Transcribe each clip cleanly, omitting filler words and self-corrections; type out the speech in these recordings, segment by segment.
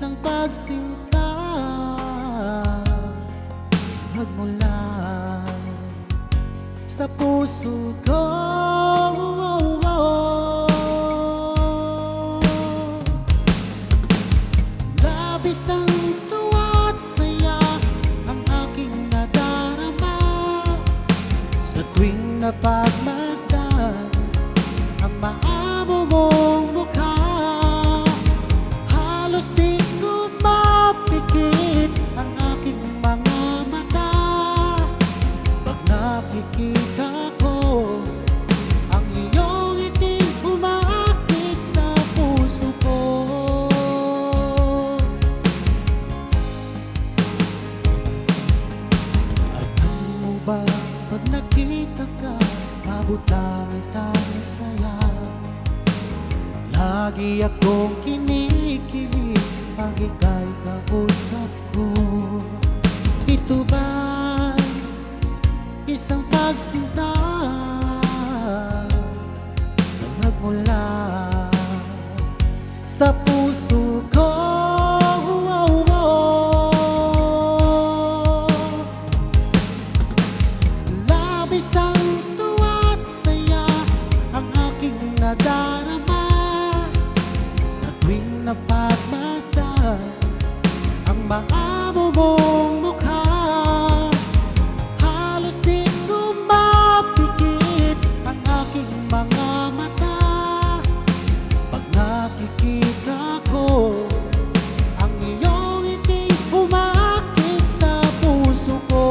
Isang pagsinta nagmula sa puso ko. Labis ang tuwa't saya ang aking nadarama sa tuwing napagmasdan ang maamo mong mukha. Halos di ko mapikit ang aking mga mata pag nakikita ko ang iyong iting umaakit sa puso ko. Alam mo ba, pag nakita ka, abot ang itang saya. Lagi akong kinikilig pag ika'y kausap ko. Ito ba'y isang pagsinta na nagmula sa puso ko? Labis ang tuwa't saya ang aking nadarama sa tuwing napagmasdan ang maamo mong mukha. Halos di ko mapikit ang aking mga mata pag nakikita ko ang iyong iting umaakit sa puso ko.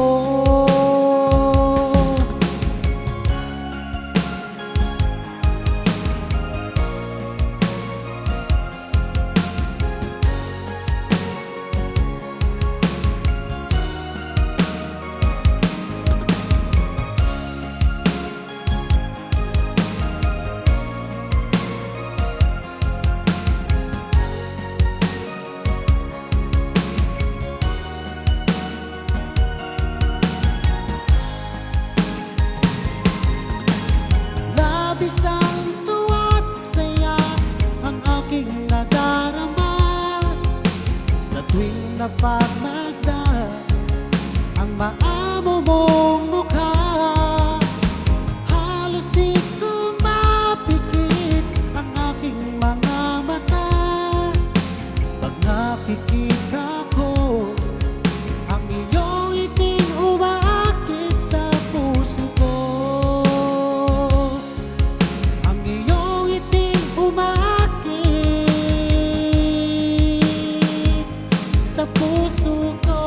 Labis ang tuwa't saya ang aking nadarama sa tuwing napagmasdan ang maamo mong mukha. Halos di ko mapikit ang aking mga mata pag nakikita ko ang iyong iting umaakit sa puso ko. Sa puso ko.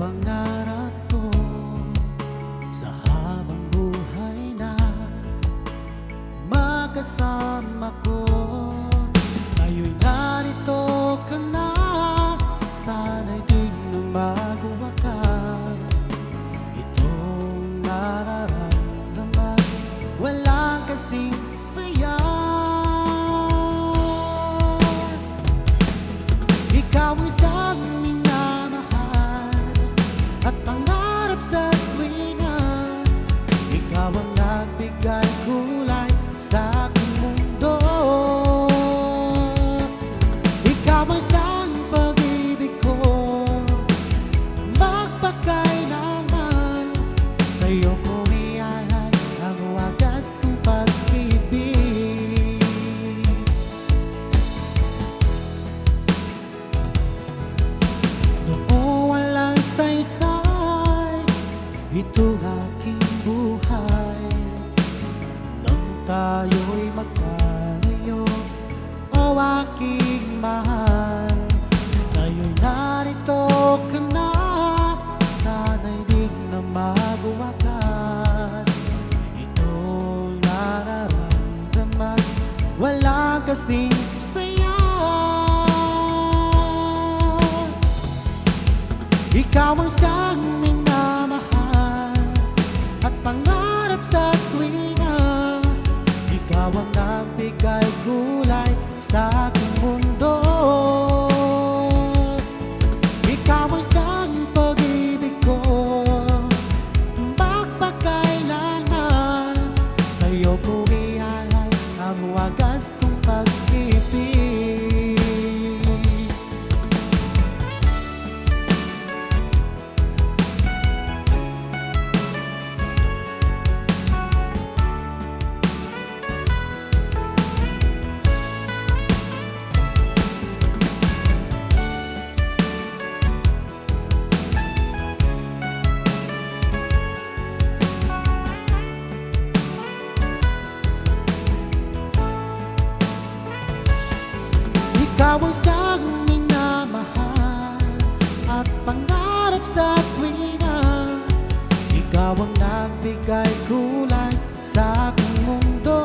Pangarap ko sa habang buhay na magkasama ko. Ngayon'y narito ka na, sana'y di na magwakas itong nararamdaman. Walang kasing saya. Ikaw ang isang at pangarap sa tuwina, ikaw ang nagbigay kulay sa aking mundo. Ikaw ang isang pag-ibig ko, magpakailanman. Sa'yo ko ialay ang wagas kong pag-ibig. Noong walang saysay ito aking buhay, nang tayo'y magkalayo, o aking mahal. Ngayon'y narito ka na, sana na kasing saya. Ikaw ang siyang minamahal at pangarap sa tuwina. Ikaw ang nagbigay kulay sa aking mundo. Ikaw ang siyang pag-ibig ko, magpakailanman. Sa'yo ko ialay ang wagas kong pag-ibig. Ikaw ang siyang minamahal at pangarap sa tuwina. Ikaw ang nagbigay kulay sa aking mundo.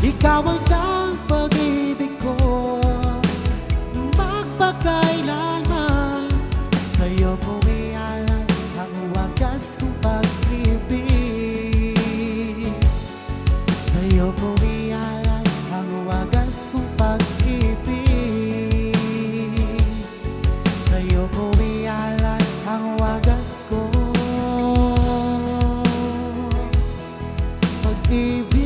Ikaw ang siyang pag-ibig ko, magpakailanman. Sa'yo ko ialay ang wagas kong pag-ibig. Sa'yo ko ialay ang wagas kong pag-ibig. Sa'yo ko ialay ang wagas kong pag-ibig.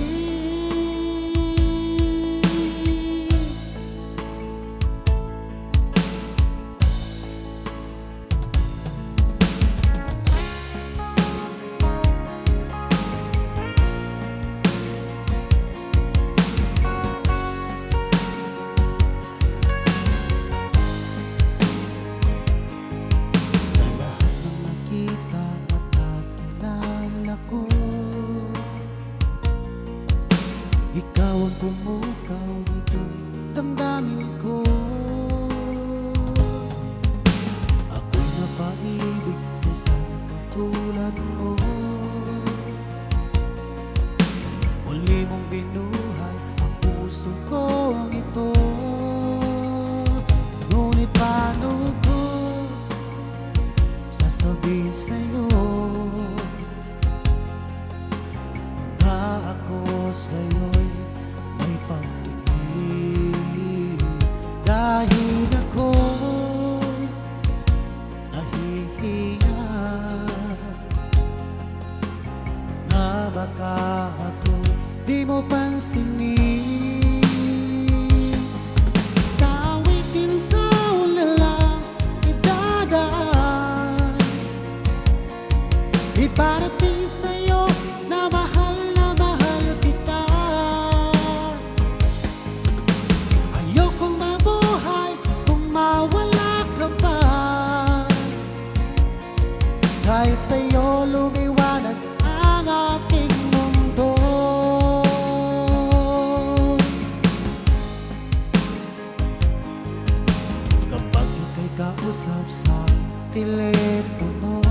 Ikaw ang pumukaw nitong damdamin ko. Ako'y napaibig sa isang katulad mo. Muli mong binuhay ang puso ko ito. Ngunit paano ko sasabihin sa'yo na ako sa'yo'y may pagtingin? Dahil ako'y nahihiya na baka ako di mo pansinin. Sa awitin ko na lang idadaan, iparating sa'yo na mahal kita. Ayokong mabuhay kung mawala ka pa. Dahil sa'yo lumiwanag ang aking mundo. Kapag ika'y kausap sa telepono,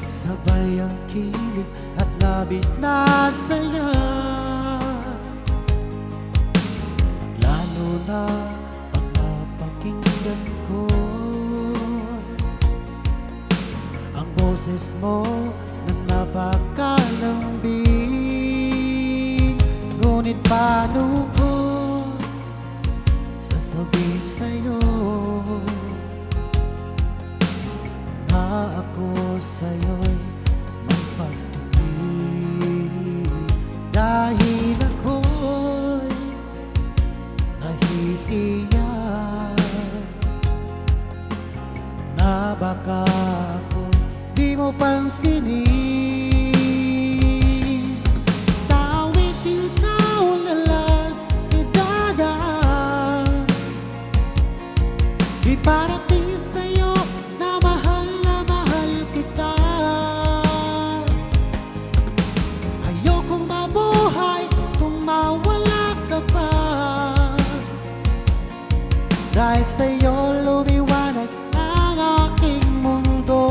sabay ang kilig at labis na saya. Lalo na pag napakinggan ko ang boses mo na napakalambing. Ngunit paano ko sasabihin sa'yo na ako sa'yo'y may pagtingin? Dahil ako'y nahihiya na baka ako di mo pansinin. Sa awitin ikaw na lang idadaan, iparating sa'yo na mahal kita. Ayokong mabuhay kung mawala ka pa. Dahil sa'yo lumiwanag ang aking mundo.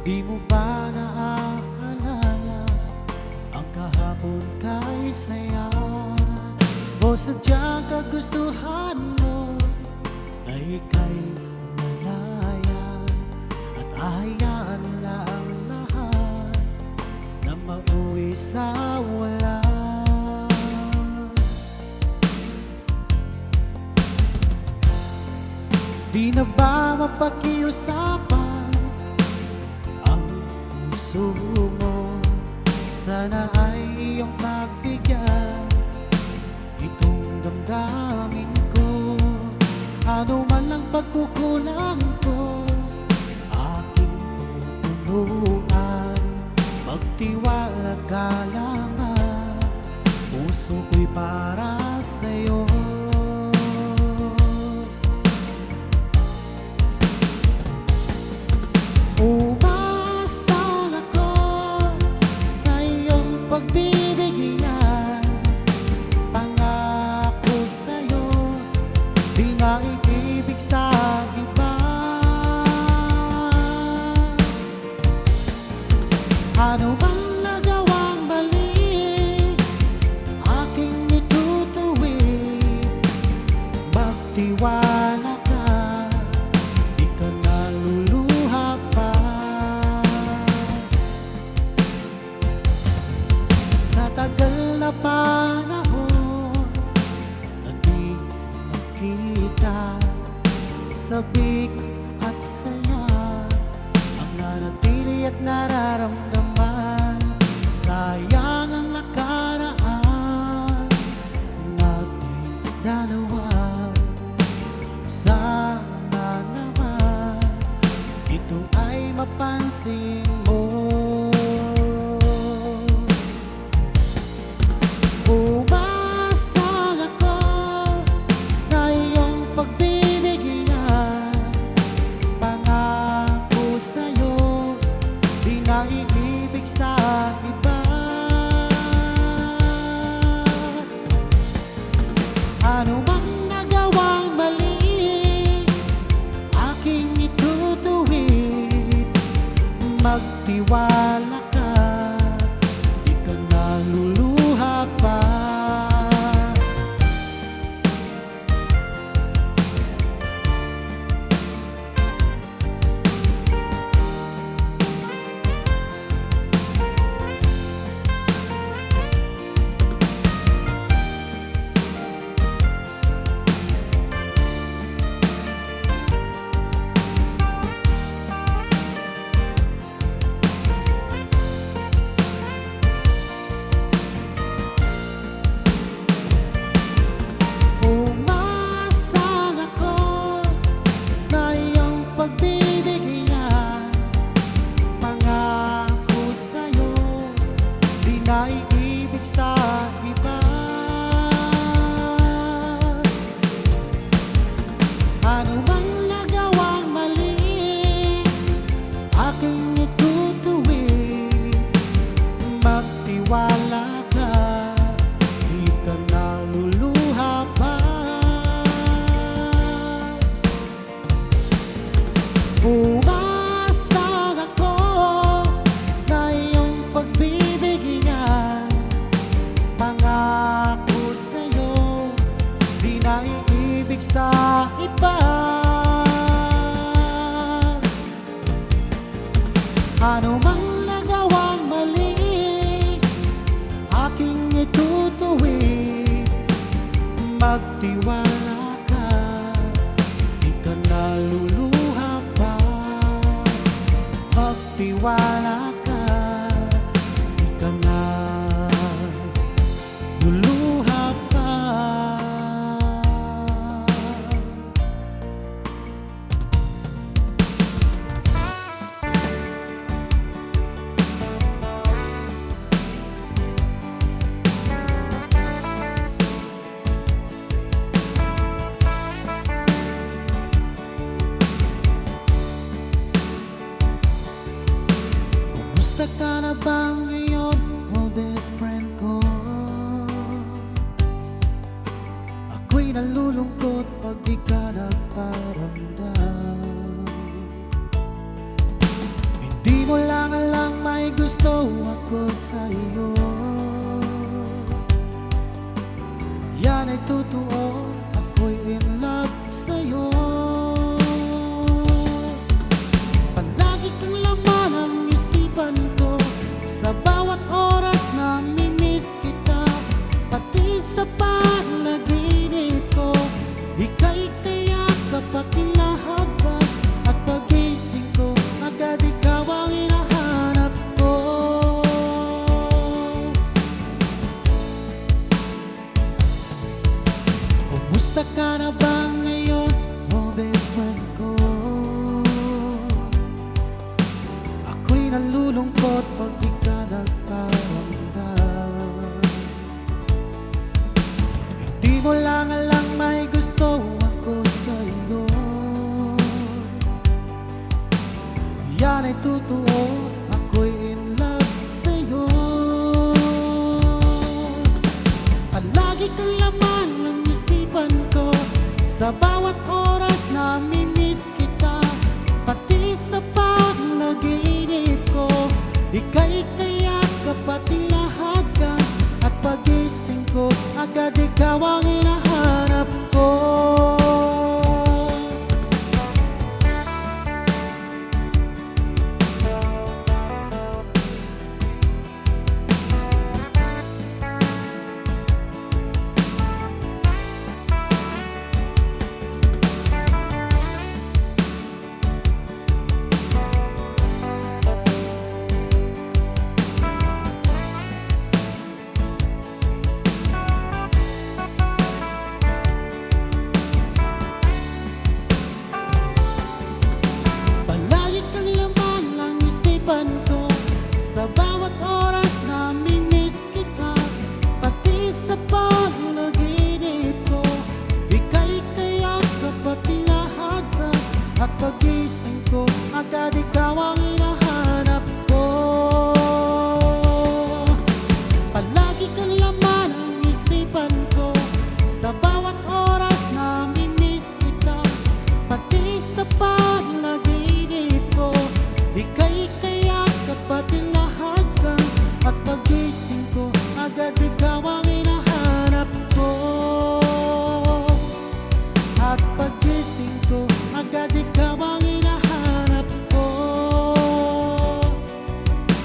Di mo ba naaalala ang kahapon kay saya? O sadyang kagustuhan mo na ika'y malaya at ahayaan lang lahat na mauwi sa wala? Di na ba mapakiusapan ang puso mo? Sana ay iyong magbigyan itong damdamin ko. Ano man ang pagkukulang ko, aking tutulungan. Magtiwala ka lamang, puso ko'y para sa'yo. Umasta ako na iyong pagbibigyan. Pangako sa'yo, di na iibig sa iba. Ano bang nagawang mali, aking itutuwid. Magtiwala ka, di ka naluluha pa. Sa tagal na panahon na di nakita, sabik at saya ang nanatili at nararamdaman. Sayang ang nakaraan nating dalawa. Sana naman ito ay mapansin mo. Umasa ako na iyong pagbibigyan. Pangako sa'yo, di na iibig sa iba. Ano bang nagawang mali, aking itutuwid. Magtiwala ka, di ka naluluha pa. Umasa ako na iyong pagbibigyan. Pangako sa'yo, di na iibig sa iba. Ano bang nagawang mali, aking itutuwid. Magtiwala ka, di ka naluluha pa. Umasa ako na iyong pagbibigyan. Pangako sa'yo, di na iibig sa iba. Ano mang nagawang mali, aking itutuwid. Magtiwala ka, di ka naluluha pa. Magtiwala ka, di ka naluluha pa. Kumusta ka na ba ngayon, oh best friend ko? Ako'y nalulungkot pag di ka nagparamdam. Di mo lang alam may gusto ako sa iyo. Yan ay totoo, ako'y in love sa'yo. Palagi kang laman ang isipan ko, sa bawat oras na mimiss kita. Pati sa panaginip ko, ika'y kayak kapag kinahag ka. At pagising ko, agad ikaw ang hinahanap ko. Kumusta ka na ba ngayon, oh best friend ko? Ako'y nalulungkot pag di ka nagparamdam. Hindi mo lang alam may gusto ako sa iyo. Yan ay totoo, ako'y in love sa'yo. Palagi kang laman ng isipan ko, sa bawat oras na mimiss kita. Pati sa panaginip ko, ika'y kayak kapati lahat ka. At pagising ko, agad ikaw ang hinahanap ko. Sa bawat oras na mimiss kita, pati sa panaginip ko, ika'y kayak kapati lahat ka. At pagising ko, agad ikaw ang hinahanap ko. Palagi kang laman ang isipan ko, sa bawat oras na mimiss kita. Pati sa panaginip ko, ika'y kayak kapati lahat ka. At pagising ko, agad ikaw ang hinahanap ko. At pagising ko, agad ikaw ang hinahanap ko.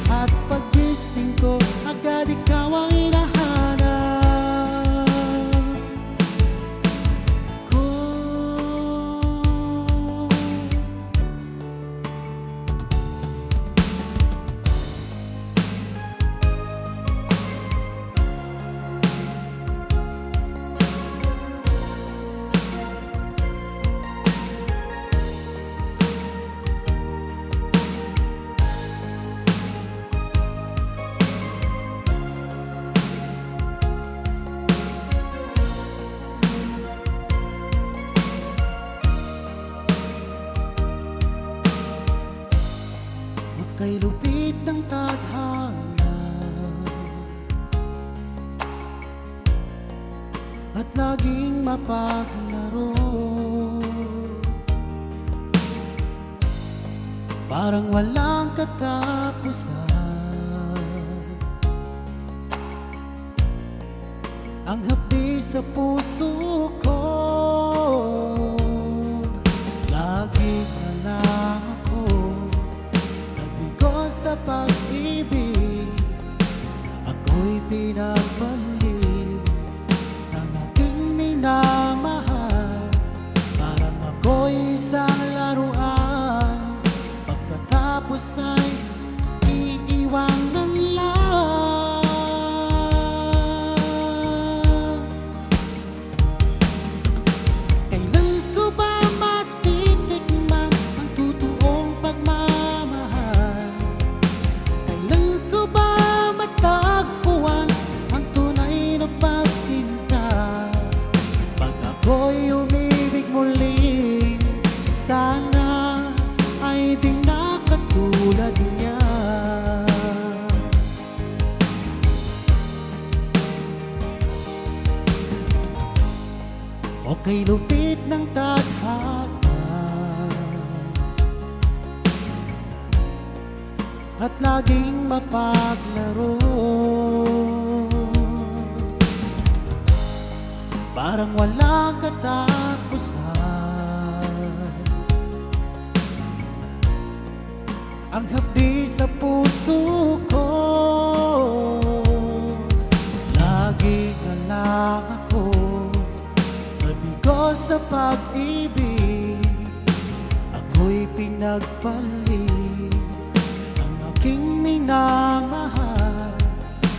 At pagising ko, agad ikaw ang hinahanap ko. Kay lupit ng tadhana at laging mapaglaro, parang walang katapusan. Ang hapdi sa puso ko, lagi na lang ako sa pag-ibig. Ako'y pinagbalik ng aking minamahal. Parang ako'y isang laruan, pagkatapos ay iiwanan lang. Kailan ko ba matitikman ang totoong pagmamahal? Matagpuan ang tunay na pagsinta. Pag ako'y umibig muli, sana ay di na katulad niya. O kay lupit ng tadhana at laging mapaglaro. Parang walang katapusan ang hapdi sa puso ko. Lagi ka lang ako, mabigo sa pag-ibig. Ako'y pinagpalit, ang aking minamahal.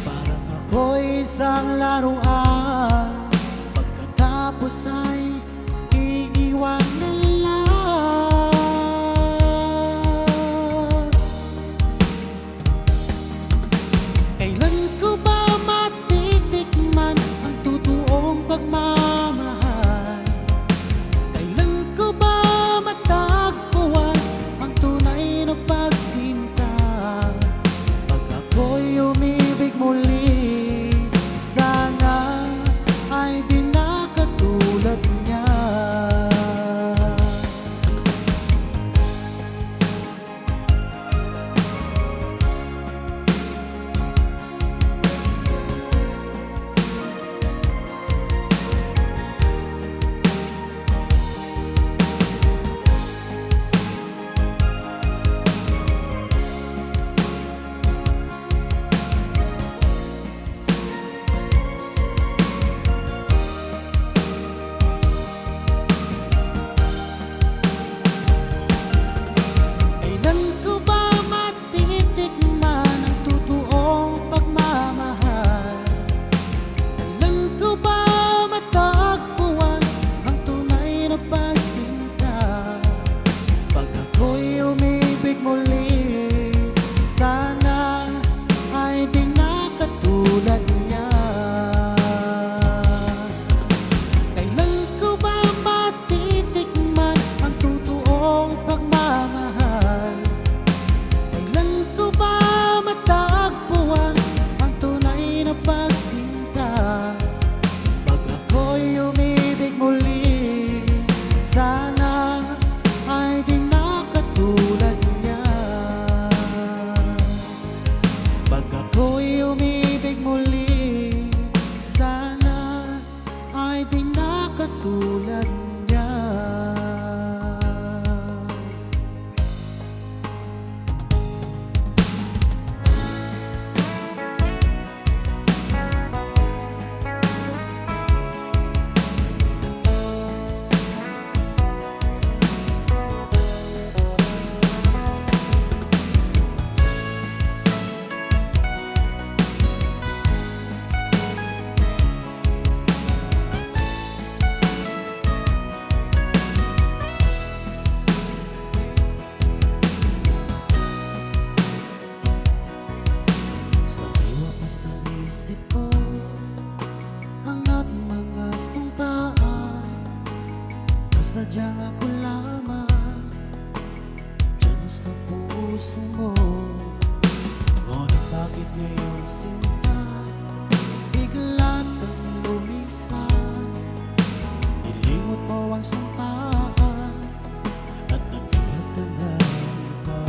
Parang ako'y isang laruan, pagkatapos ay iiwan na lang. Kailan ko ba matitikman ang totoong pagmamahal? Kailan ko ba matagpuan ang tunay na pagsinta? Pag ako'y umibig muli, sana ay di na katulad niya. Kailan ko ba matitikman ang totoong pagmamahal? Kailan ko ba matagpuan ang tunay na pagsinta? Pag ako'y umibig muli, sana ay di na katulad niya. Kailan ko ba matitikman ang totoong pagmamahal? Kailan ko ba matagpuan ang tunay na pagsinta? Pag ako'y umibig muli, sana ay di na katulad niya. Pag ako'y umibig muli, sana ay di na katulad niya. Sariwa pa sa isip ko hangat mga sumpaan, kasadyang ako lamang dyan sa puso mo. Ngunit bakit ngayon sinta bigla kang lumisan? Nilimot mo ang sumpaan at nagbiyak ka na iba.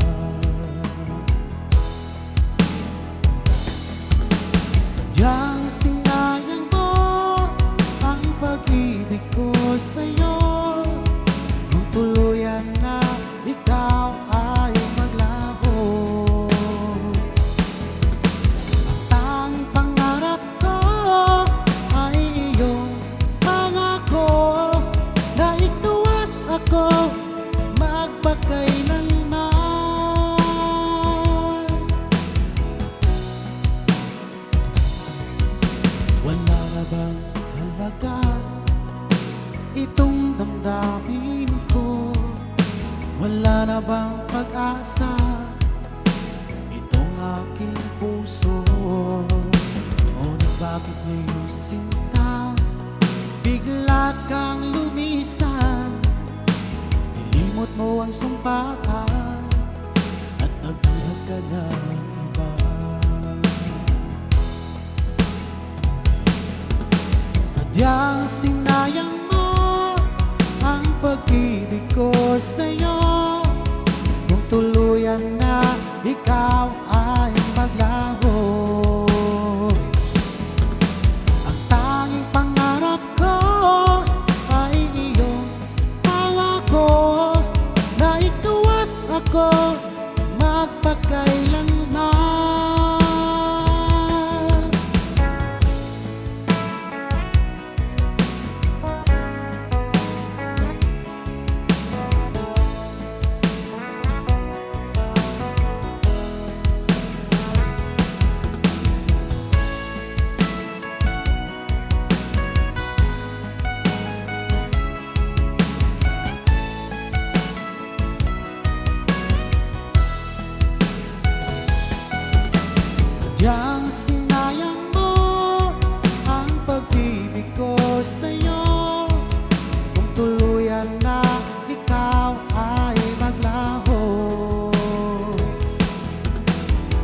Sadyang sinayang mo ang pag-ibig ko sa'yo. Kung tuluyan na ikaw ay maglaho, ang tanging pangarap ko ay iyong pangako na ikaw at ako magpakailanman. Wala na bang halaga itong damdamin ko? Wala na bang pag-asa itong aking puso? Ngunit bakit ngayon sinta bigla kang lumisan? Nilimot mo ang sumpaan at nagbuhat ka na iba. Sadyang sinayang mo ang pag-ibig ko sa'yo. Kung tuluyan na ikaw ay maglaho. Ang tanging pangarap ko ay iyong pangako na ikaw at ako magpakailanman. Sadyang sinayang mo ang pag-ibig ko sa'yo, kung tuluyan na ikaw ay maglaho.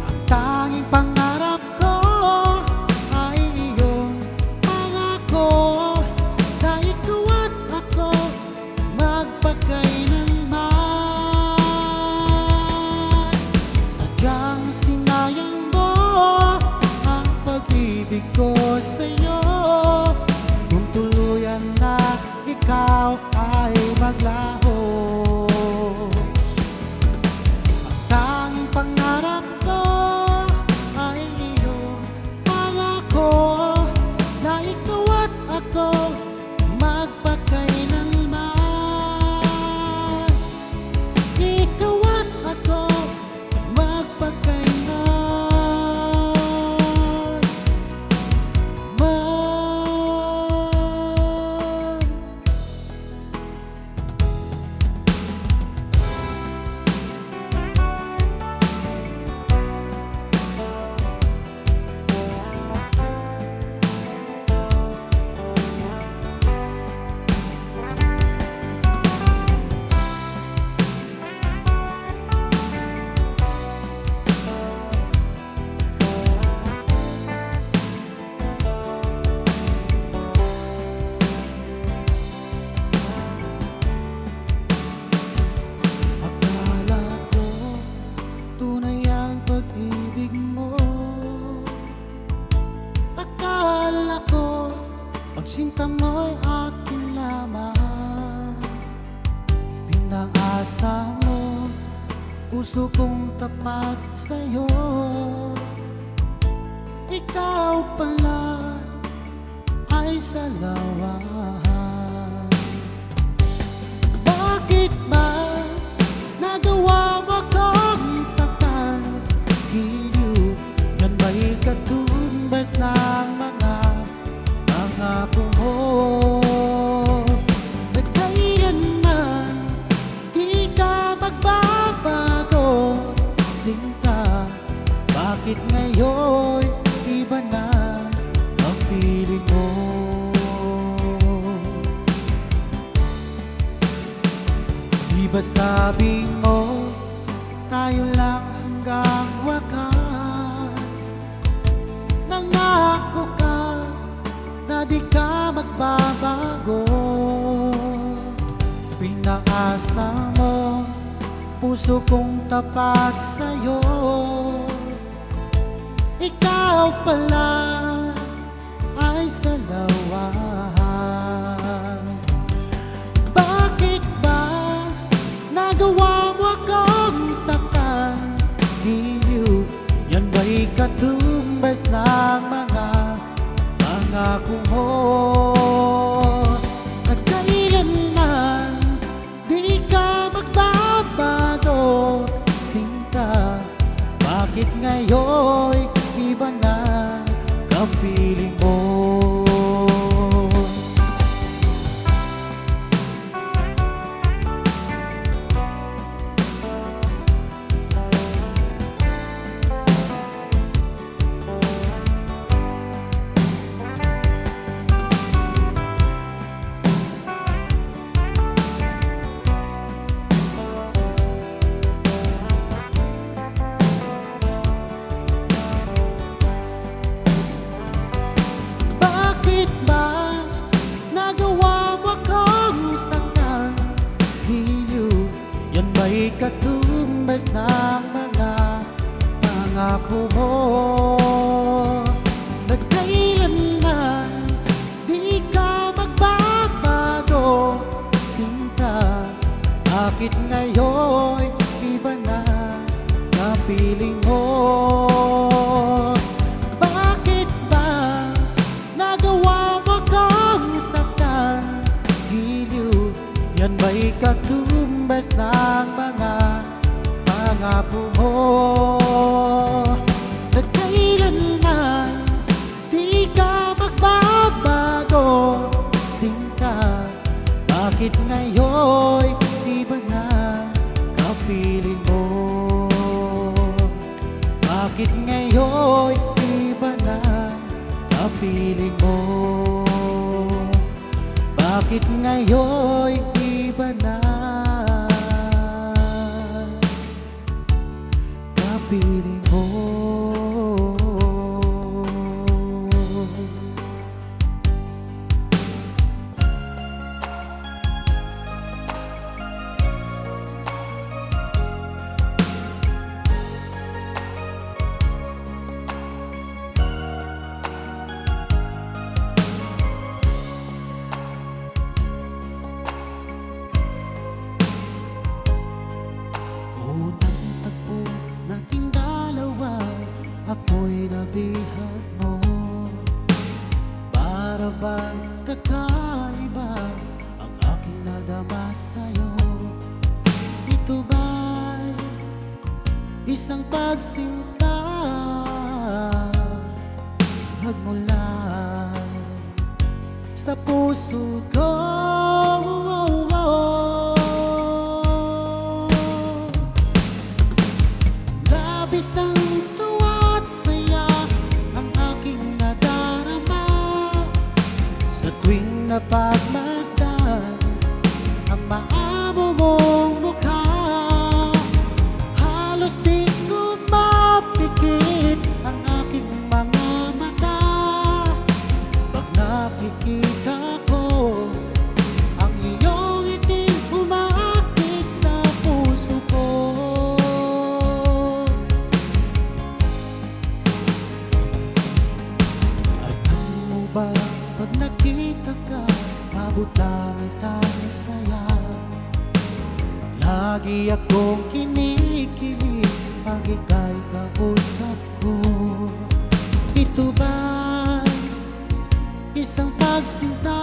Ang tanging pangarap ko ay iyong pangako na ikaw at ako magpakailanman. Sadyang sinayang ang pag-ibig ko sa'yo, kung tuluyan na ikaw ay maglaho. Ang tanging pangarap ko ay iyong pangako na ikaw at ako magpakailanman. Ikaw at ako magpakailanman. Sinta mo'y akin lamang, pinaasa mo, puso kong tapat sa'yo. Ikaw pala ay salawan. Bakit ba nagawa mo akong saktan? Giliw, yan ba'y katumbas ng mga pangako mo? Na kailanman di ka magbabago, sinta. Bakit ngayon iba na ang piling mo? Di ba sabi mo tayo lang hanggang wakas? Nangako ka na di ka magbabago. Pinaasa mo, puso kong tapat sa'yo. Ikaw pala ay salawan. Bakit ba nagawa mo akong saktan? Giliw, yan ba'y katumbas ng mga pangako mo? At kailanman di ka magbabago, sinta. Bakit ngayon iba na ang feeling mo? Katumbas ng mga pangako mo na kailanman di ka magbabago, sinta. Bakit ngayon iba na kapiling mo? Bakit ba nagawa mo kang saktan? Giliw, yan ba'y katumbas ng mga pangako mo na kailanman di ka magbabago, sinta. Bakit ngayon di ba na kapiling mo? Bakit ngayon di ba na kapiling mo? Bakit ngayon di ba na kapiling mo? Unang tagpo nating dalawa, ako'y nabihag mo. Para bang kakaiba ang aking nadama sa'yo? Ito ba'y isang pagsinta nagmula sa puso ko? Labis ang tuwa't saya ang aking nadarama sa tuwing napagmasdan ang maamo mong mukha. Halos di ko mapikit ang aking mga mata pag nakikita ko ang iyong iting umaakit sa puso ko. Pag nakita ka, abot langit ang saya. Lagi akong kinikilig pag ika'y kausap ko. Ito ba'y isang pagsinta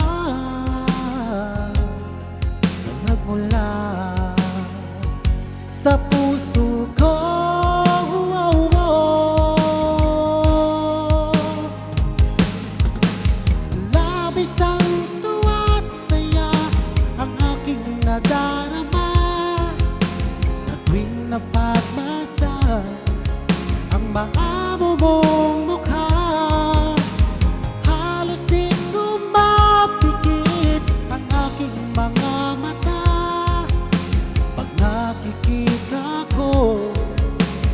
na nagmula sa puso ko? Isang tuwa't saya ang aking nadarama sa tuwing napagmasdan ang maamo mong mukha. Halos di ko mapikit ang aking mga mata pag nakikita ko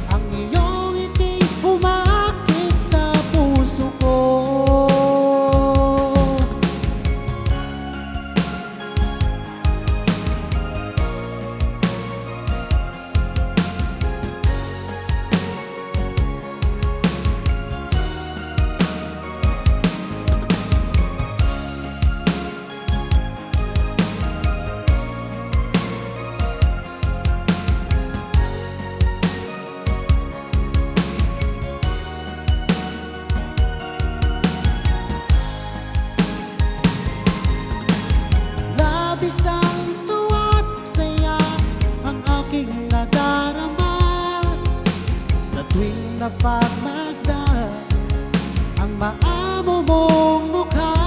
ang iyong iting umaakit sa puso ko. Isang tuwa't saya ang aking nadarama sa tuwing napagmasdan ang maamo mong mukha.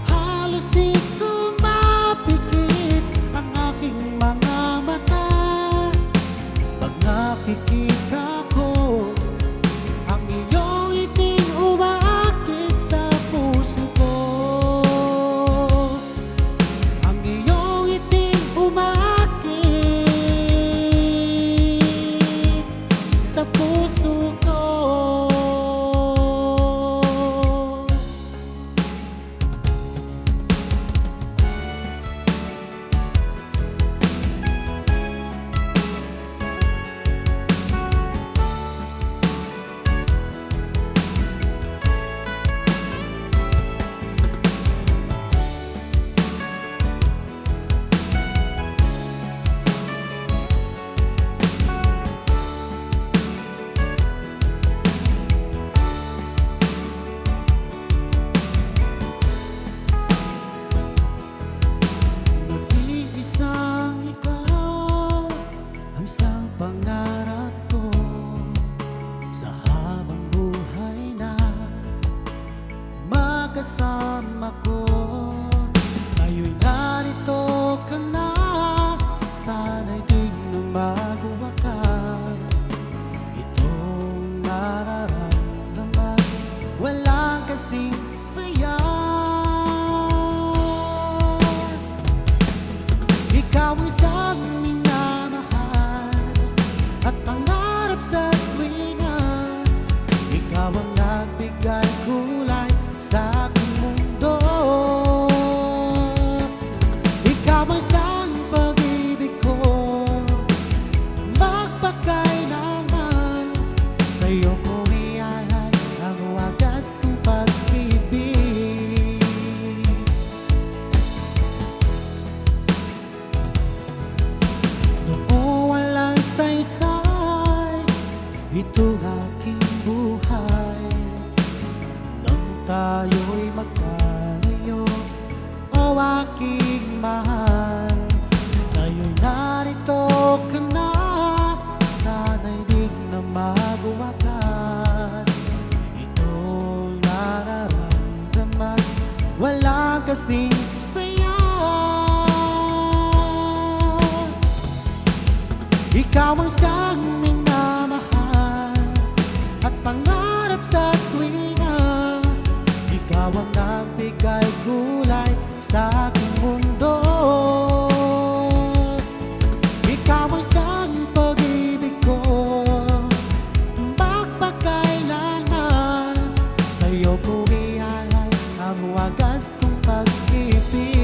Halos di ko mapikit ang aking mga mata pag nakikita ko ang iyong iting umaakit sa puso ko. Sa puso ko. magwakas. Itong nararamdaman, walang kasing saya. Ikaw ang isang minamahal at pangarap sa tuwina. Ikaw ang nagbigay kulay sa aking mundo. Ikaw ang isang pag-ibig ko, magpakailanman. Sa'yo ko ialay ang wagas kong pag-ibig. Noong walang saysay, ito aking buhay. Nang tayo'y magkalayo, o aking mahal, ngayon'y narito ka na. Sana'y di na magwakas. Itong nararamdaman, walang kasing saya. Ikaw ang siyang minamahal at pangarap sa tuwina. Ikaw ang nagbigay kulay sa aking mundo. Ikaw ang siyang pag-ibig ko, magpakailanman. Sa'yo ko ialay ang wagas kong pag-ibig.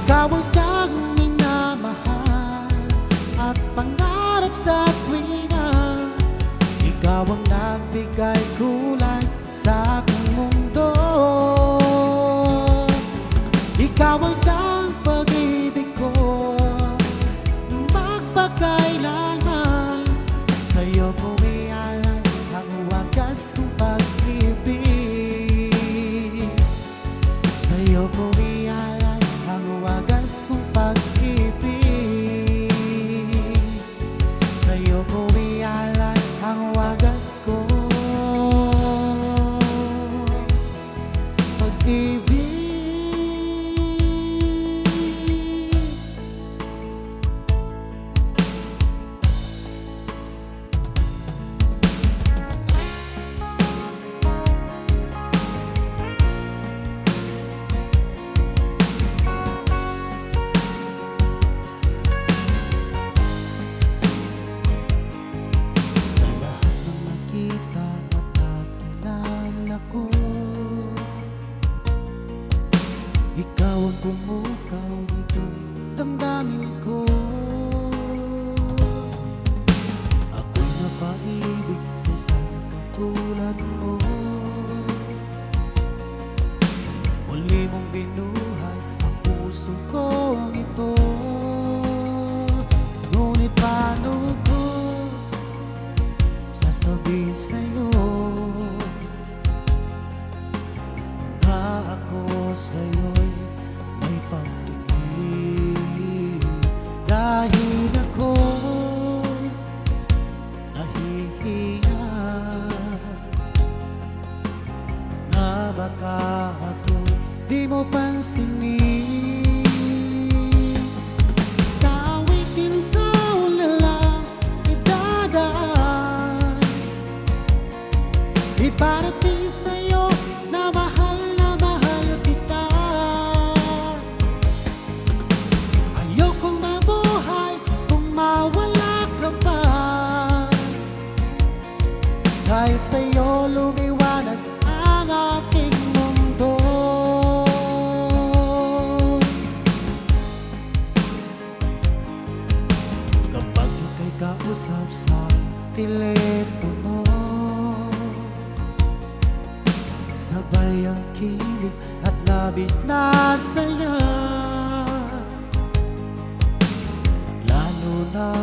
Ikaw ang siyang minamahal at pangarap sa tuwina. Ikaw ang nagbigay kulay sa aking mundo. Ikaw ang siyang pag-ibig ko, magpakailanman. Sa'yo ko ialay ang wagas kong pag-ibig. Sa'yo ko ialay ang wagas kong pag-ibig. Sa'yo ko ialay ang wagas kong pag-ibig. Ikaw ang pumukaw nitong damdamin ko. Ako'y napaibig sa isang katulad mo. Muli mong binuhay ang puso kong ito. Ngunit paano ko sasabihin sa'yo na ako sa'yo'y may pagtuwid? Dahil ako'y nahihiya na baka ako'y di mo pansinin. Sa awitin ko na lang idadaan, iparating sa'yo na mahal kita. Ayokong mabuhay kung mawala ka pa. Dahil sa'yo lumiwanag ang aking mundo. Kapag ika'y kausap sa telepono, sabay ang kilig at labis na saya. Lalo na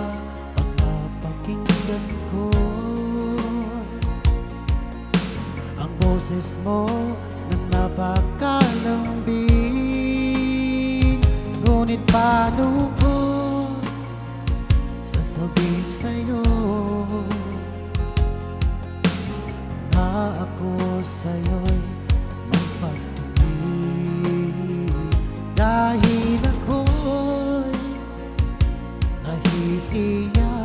boses mo na napakalambing. Ngunit paano ko sasabihin sa'yo na ako sa'yo'y magpatuloy, dahil ako'y nahihiya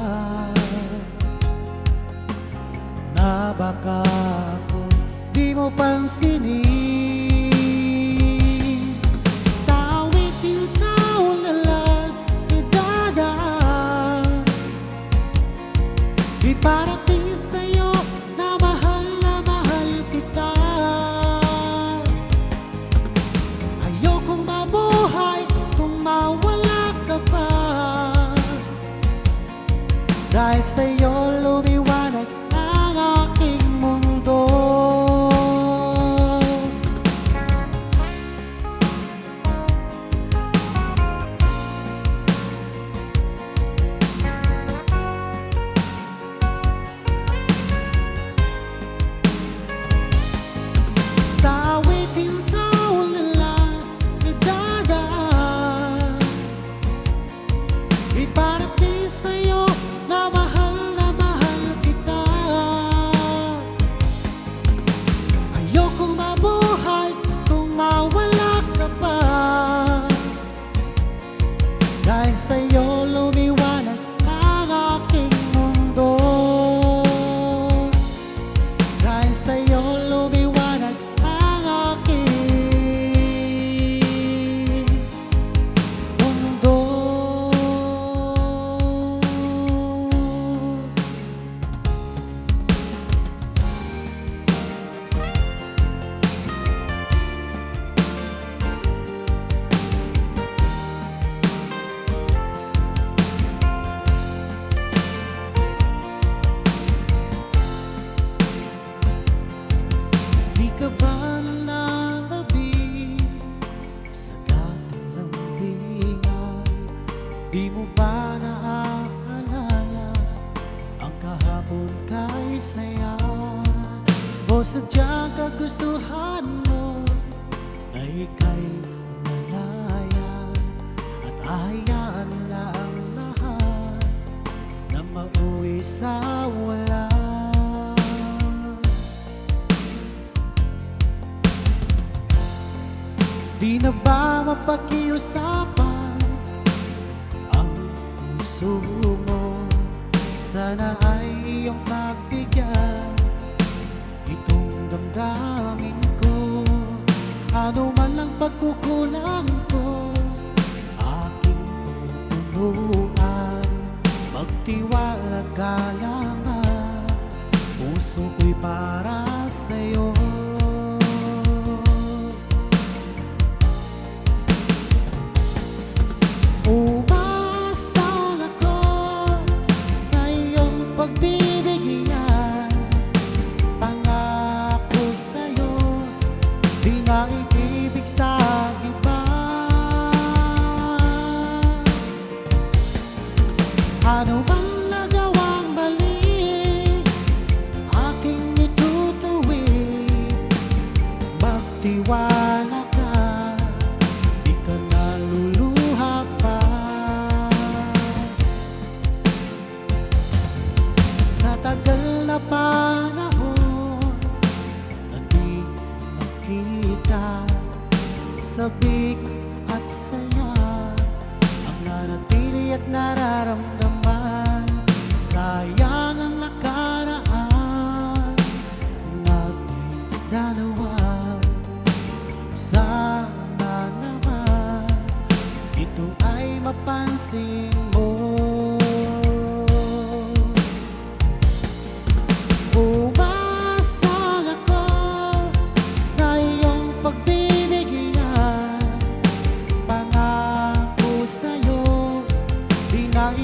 na baka ako di mo pansinin. Sa awiting ikaw na lang idadaan, iparating sa'yo na mahal kita. Ayokong mabuhay kung mawala ka pa, dahil sa'yo lumiwanag ang aking mundo. Sa awiting ikaw na lang idadaan, iparating sa'yo na mahal kita. Ayokong mabuhay kung mawala ka pa, dahil sa'yo lumiwanag ang aking mundo. Dahil sa'yo lumiwanag ang aking mundo. Di ka ba nananabik sa dating lambingan? Di mo ba naaalala ang kahapon kay saya? O sadyang kagustuhan mo na ika'y malaya, at ahayaan lang lahat na mauwi sa wala? Di na ba mapakiusapan ang puso mo? Sana ay iyong pagbigyan itong damdamin ko. Ano man ang pagkukulang ko, aking tutulungan. Magtiwala ka lamang, puso ko'y para sa'yo. Umasa ako na iyong pagbibigyan, pangako sa'yo, di na ibibig sa iba. Ano bang nagawang mali, aking itutuwid. Magtiwala ka, di ka naluluha pa. Sa tagal na panahon na di makita, sabik at saya ang nanatili at nararamdaman. Sayang ang nakaraan nating dalawa. Sana naman ito ay mapansin mo. Umasang ako na iyong pagbibigyan, pangako sa'yo, di na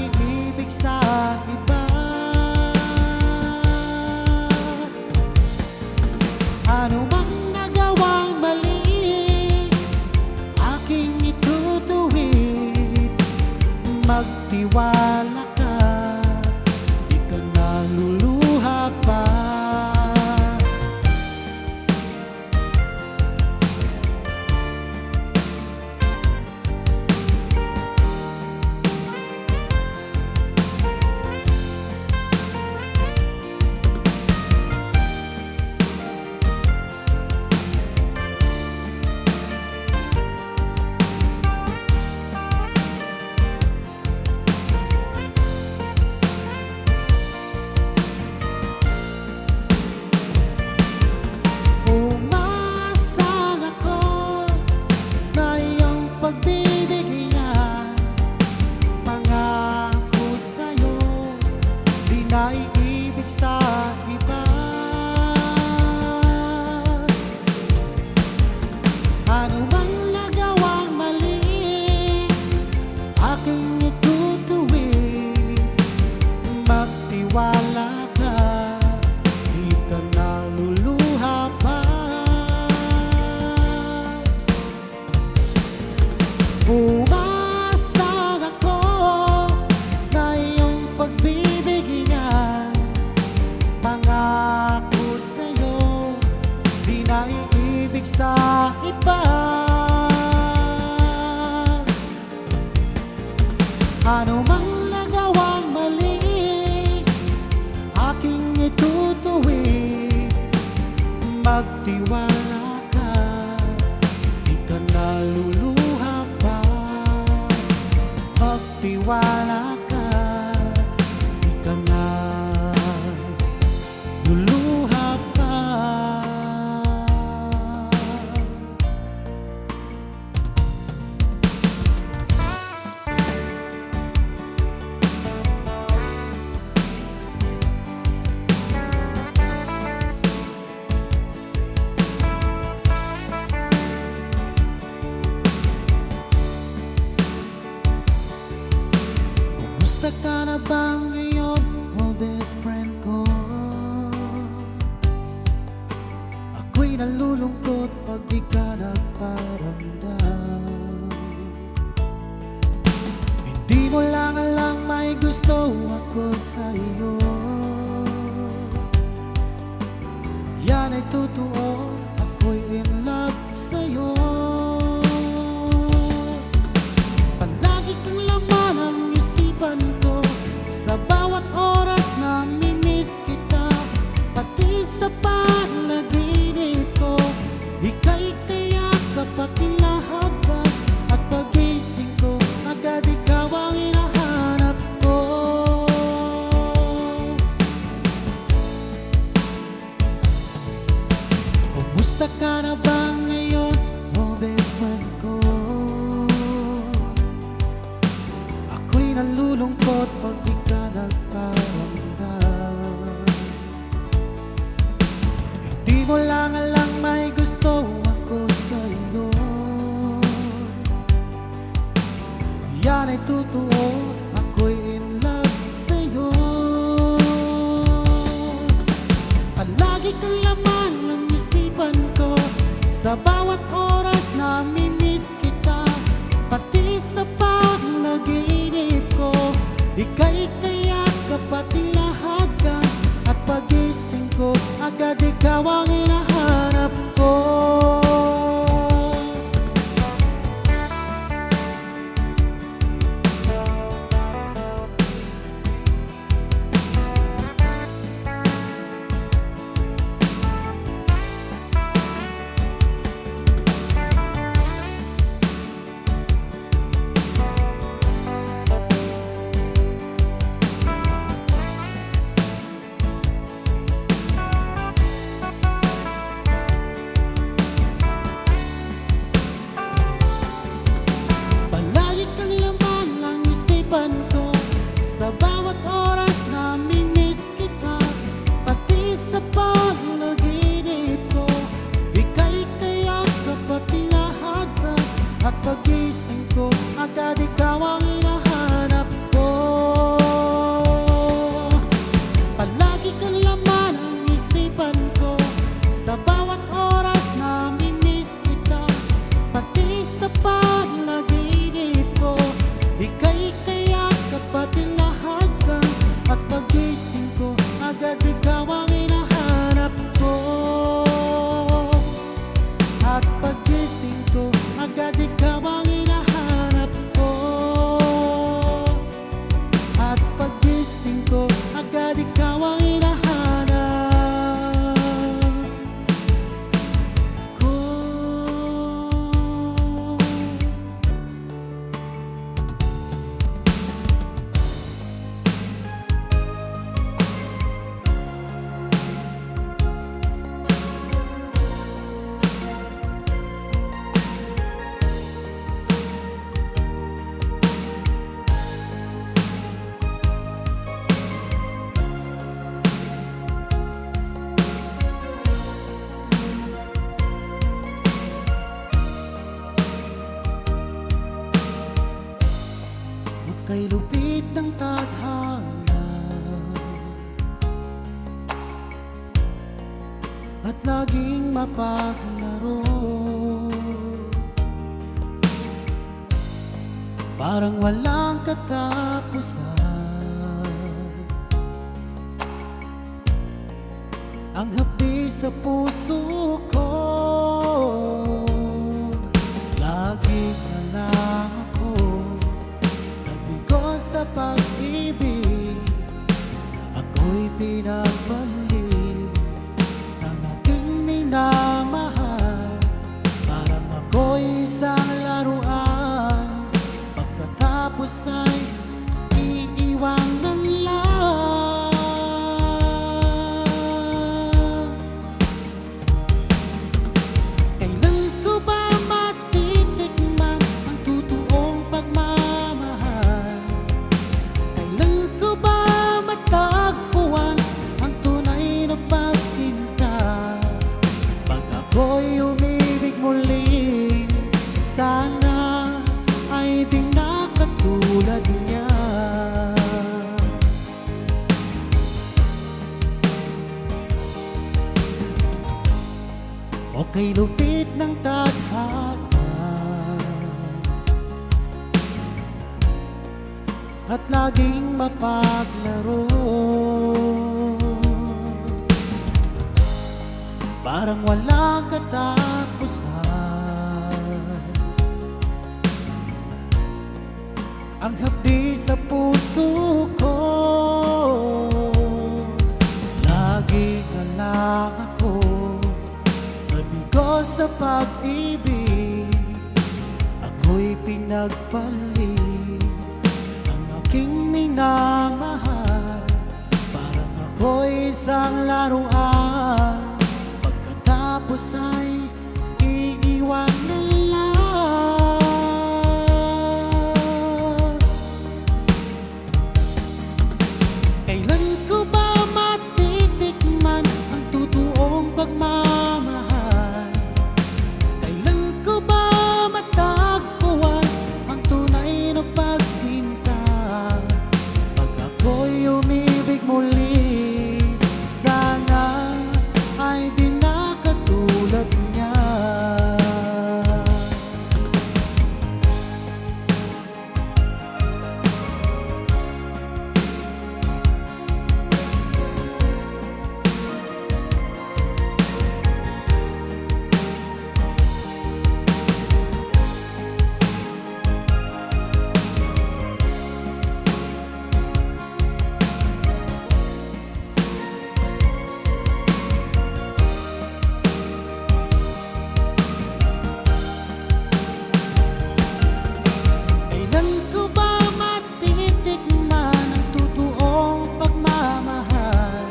ako sa iyo. Yan ay totoo, ako'y in love sa'yo. Palagi kang laman ang isipan ko, sa bawat oras namimiss kita. Pati sa panaginip ko, ika'y kayakap at hinahabag. At pagising ko, agad ikaw ang hinahanap ko. Kumusta ka na ba ngayon, oh best friend ko? Ako'y nalulungkot pag di ka nagparamdam. Hindi mo lang alam may gusto ako sa iyo. Yan ay totoo, ako'y in love sa'yo. Palagi kang laman ng isipan ko, sa bawat oras namimiss kita. Pati sa panaginip ko, ika'y kayakap at hinahagan. At pagising ko, agad ikaw ang hinahanap ko. Sa bawat oras namimiss kita. Pati sa panaginip ko, ika'y kayakap at hinahagan. At pagising ko, agad ikaw ang hinahanap ko. Palagi kang laman ang isipan ko, sa bawat oras namimiss kita. Pati sa panaginip ko, ika'y kayakap at hinahagan. At pagising ko, agad ikaw ang hinahanap ko. At pagising ko, agad ikaw ang hinahanap ko. At pagising ko, agad ikaw ang hinahanap ko. Kay lupit ng tadhana at laging mapaglaro, parang walang katapusan. Ang hapdi sa puso ko, lagi na lang ako sa pag-ibig. Ako'y pinagbalik ng aking minamahal. Parang ako'y isang laruan, pagkatapos ay iiwanan lang. Kailan ko ba matitikman ang totoong pagmamahal? Tagpuan ang tunay na pagsinta. Pag ako'y umibig muli, sana ay di na katulad niya. O kay lupit ng tadhana at laging mapaglaro. Parang walang katapusan ang hapdi sa puso ko. Lagi na lang ako nabigo sa pag-ibig. Ako'y pinagpalit ang aking minamahal. Parang ako'y isang laruan, pagkatapos ay iiwan na lang. Kailan ko ba matitikman ang totoong pagmamahal? Kailan ko ba matagpuan ang tunay na pagsinta? Pag ako'y umibig muli, sana ay di na katulad niya. Kailan ko ba matitikman ang totoong pagmamahal?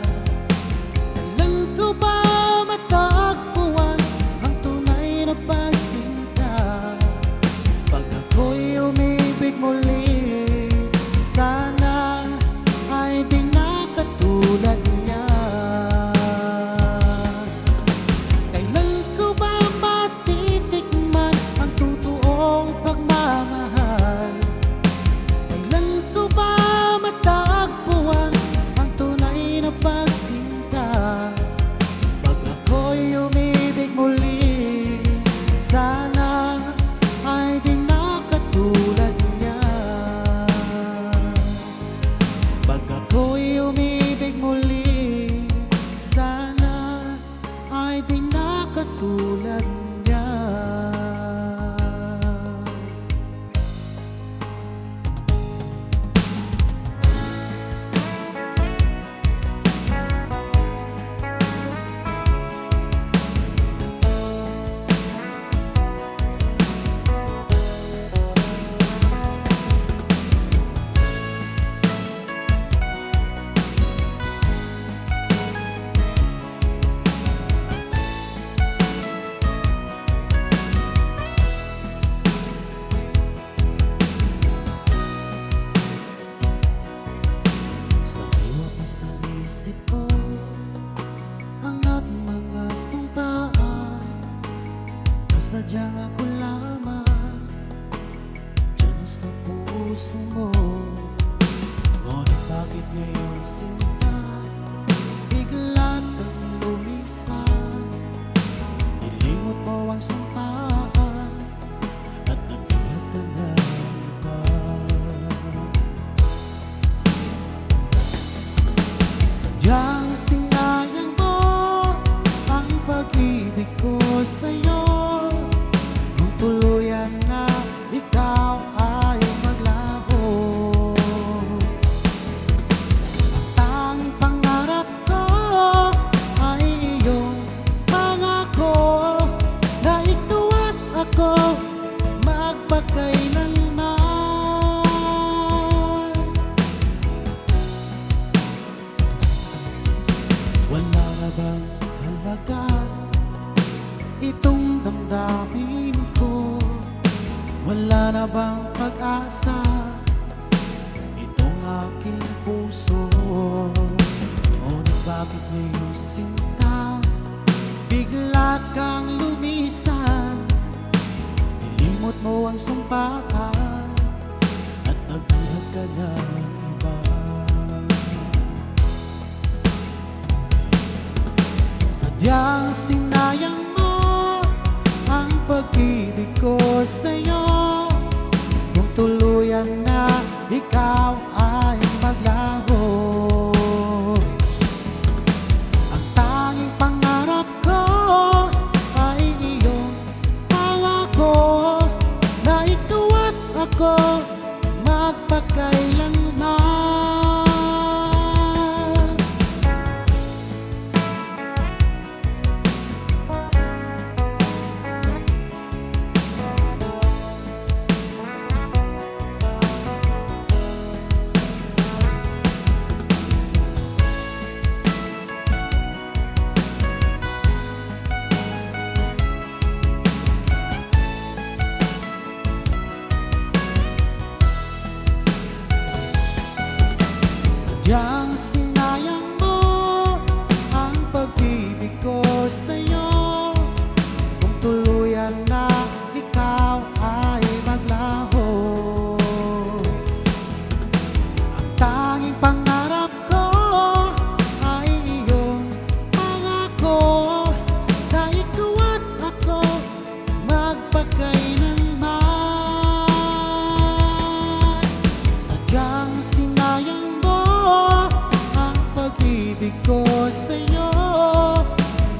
Kailan ko ba matagpuan ang tunay na pagsinta? Pag ako'y umibig muli, sana ay di na katulad niya. Kailan ko ba matitikman ang totoong pagmamahal? Kailan ko ba matagpuan ang tunay na pagsinta? Pag ako'y umibig muli, sana ay di na katulad niya. Pag ako'y umibig muli, sana ay di na katulad niya. Sa iwa pa sa isip ko hangat mga sumpaan, kasadyang ako lamang dyan sa puso mo. Ngunit bakit ngayon sinta bigla kang lumisan? Nilimot mo ang sumpaan at nagbihat ka na iba. Sadyang sinayang mo ang pag-ibig ko sa'yo. Kung tuluyan na ikaw ay maglaho, ang tanging pangarap ko ay iyong pangako na ikaw at ako magpakailanman. Wala na bang halaga itong damdamin ko? Wala na bang pag-asa itong aking puso? Ngunit bakit ngayon sinta bigla kang lumisan? Nilimot mo ang sumpaan at nagbihat ka na iba. Sadyang sinayang mo ang pag-ibig ko sa'yo. Kung tuluyan na ikaw pag-ibig ko sa'yo,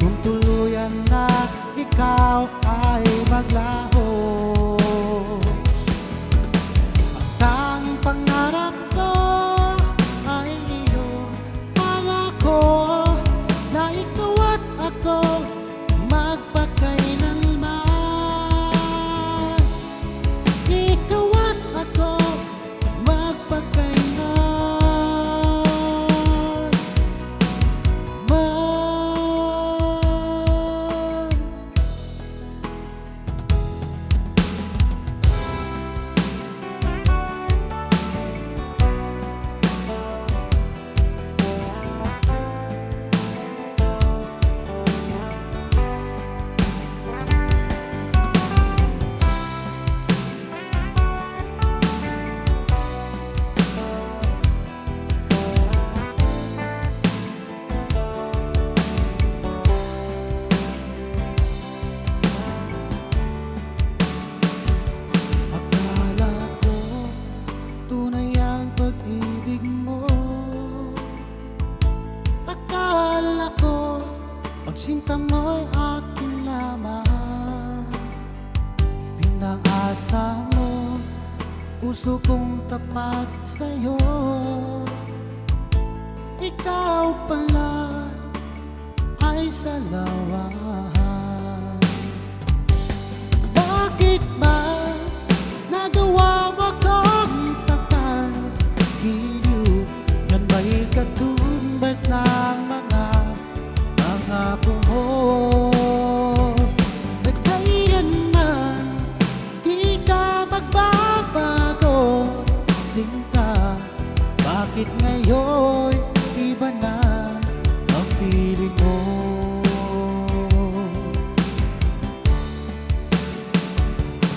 kung tuluyan na ikaw ay maglaho. Ang tanging pangarap ko ay iyong pangako, na ikaw at ako magpakailanman. Ikaw at ako sinta mo'y akin lamang. Pinaasa mo, puso kong tapat sa'yo. Ikaw pala ay salawan. Bakit ba nagawa mo akong saktan? Giliw, yan ba'y katumbas ng mga pangako mo? Nagkailanman di ka magbabago, sinta. Bakit ngayon iba na ang piling mo?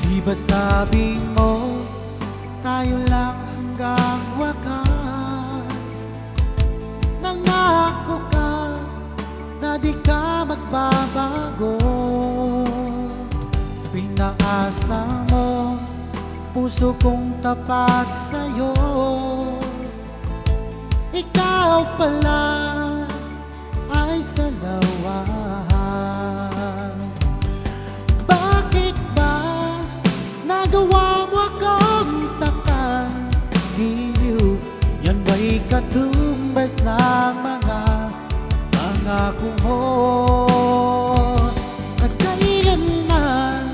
Di ba sabi mo tayo lang hanggang wakas? Nangako ka na di ka magbabago. Pinaasa mo, puso kong tapat sa'yo. Ikaw pala ay salawan. Bakit ba nagawa mo akong saktan? Giliw, yan ba'y katumbas ng mga pangako mo? Nagkailanman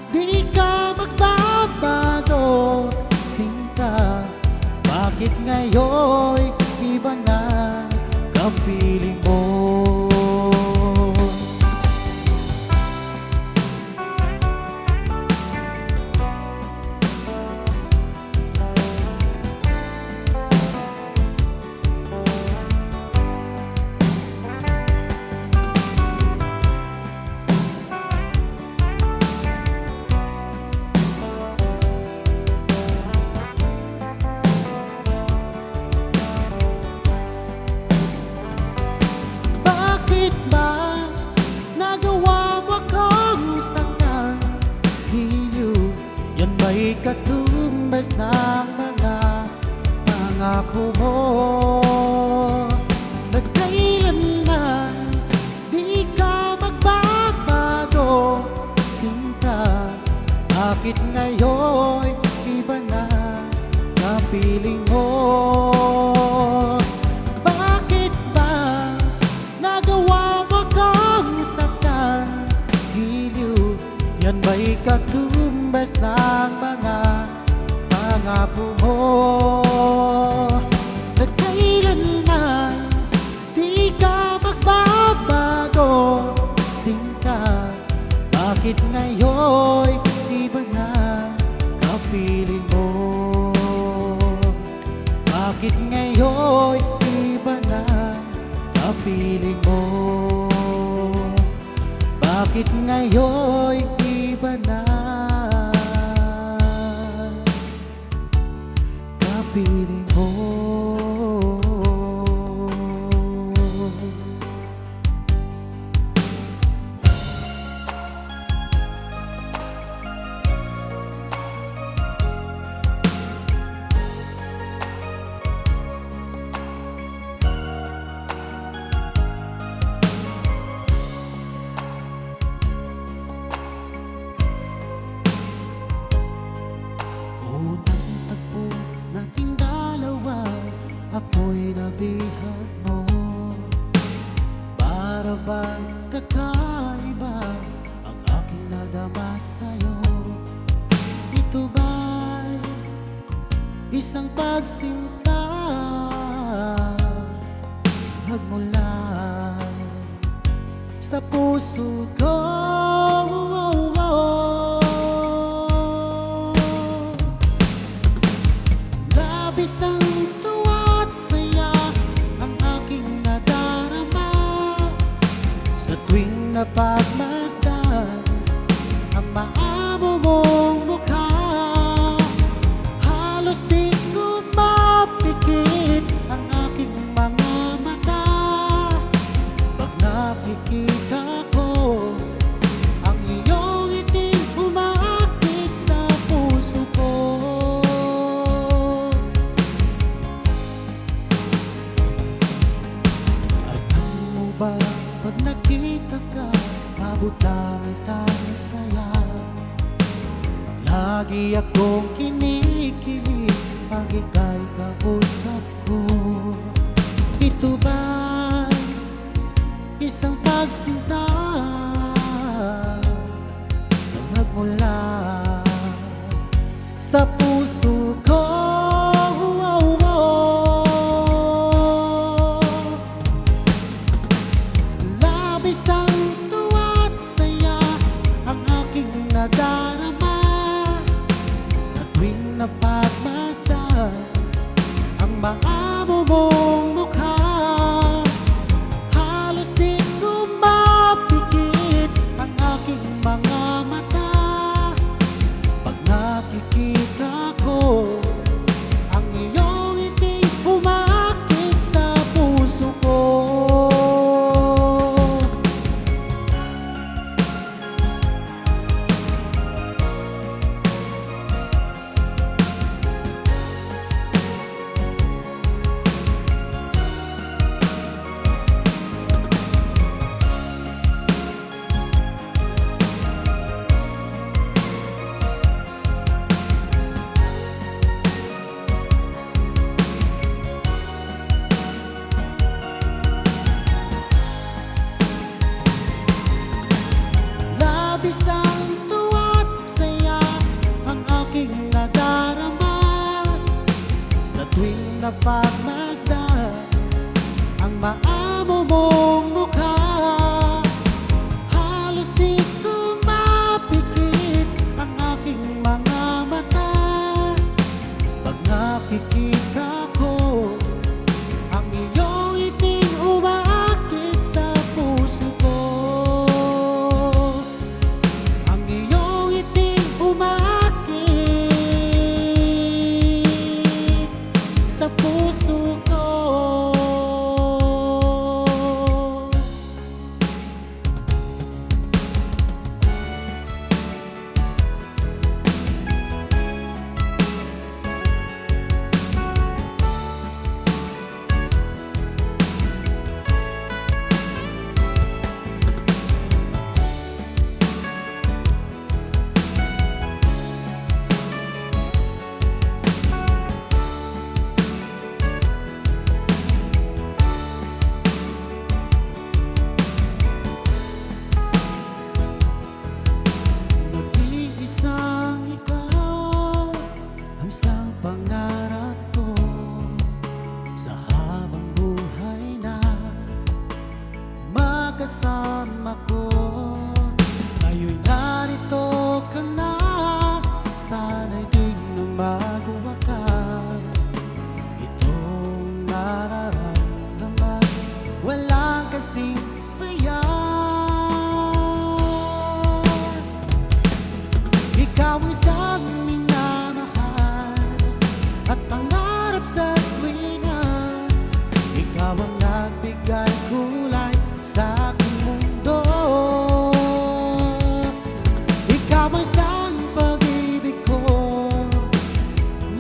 di ka magbabago, sinta. Bakit ngayon iba na kapiling mo? Katumbas ng mga pangako mo. Nagkailanman di ka magbabago, sinta. Bakit ngayon iba na kapiling mo? Bakit ba nagawa mo akong saktan? Giliw, yan ba'y katumbas ng mga pangako mo? Nagkailanman di ka magbabago, sinta. Bakit ngayon iba na kapiling mo? Bakit ngayon iba na kapiling mo? Bakit ngayon iba na kapiling mo? bang kakaiba ang aking nadama sa'yo? Ito ba'y isang pagsinta nagmula sa puso ko? Labis ng tuwa at saya ang aking nadarama sa tuwing napagmasdan ang maamo mong mukha. Halos di ko mapikit ang aking mga mata pag nakikita ko ang iyong iting umaakit sa puso ko. Alam mo ba, pag nakita ka, abot langit ang saya. Lagi akong kinikilig pag ika'y kausap ko. Ito ba'y isang pagsinta na nagmula sa puso ko? Labis ang tuwa at saya ang aking nadarama sa tuwing napagmasdan ang maamo mong mukha. Halos di ko mapikit ang aking mga mata pag nakikita ko ang iyong iting umaakit sa puso ko. Labis ang tuwa at saya ang aking nadarama sa tuwing napagmasdan ang maamo mong mukha. Halos di ko mapikit ang aking mga mata pag nakikita ko ang iyong iting umaakit sa puso ko. Ang iyong iting umaakit sa puso ko. Nag-iisang ikaw ang isang pangarap ko sa habang buhay na magkasama ko. Ngayon'y narito ka na, sana'y di na magwakas itong nararamdaman. Walang kasing saya. Ikaw ang isang minamahal at pangarap sa tuwina. Ikaw ang nagbigay kulay sa aking mundo. Ikaw ang isang pag-ibig ko,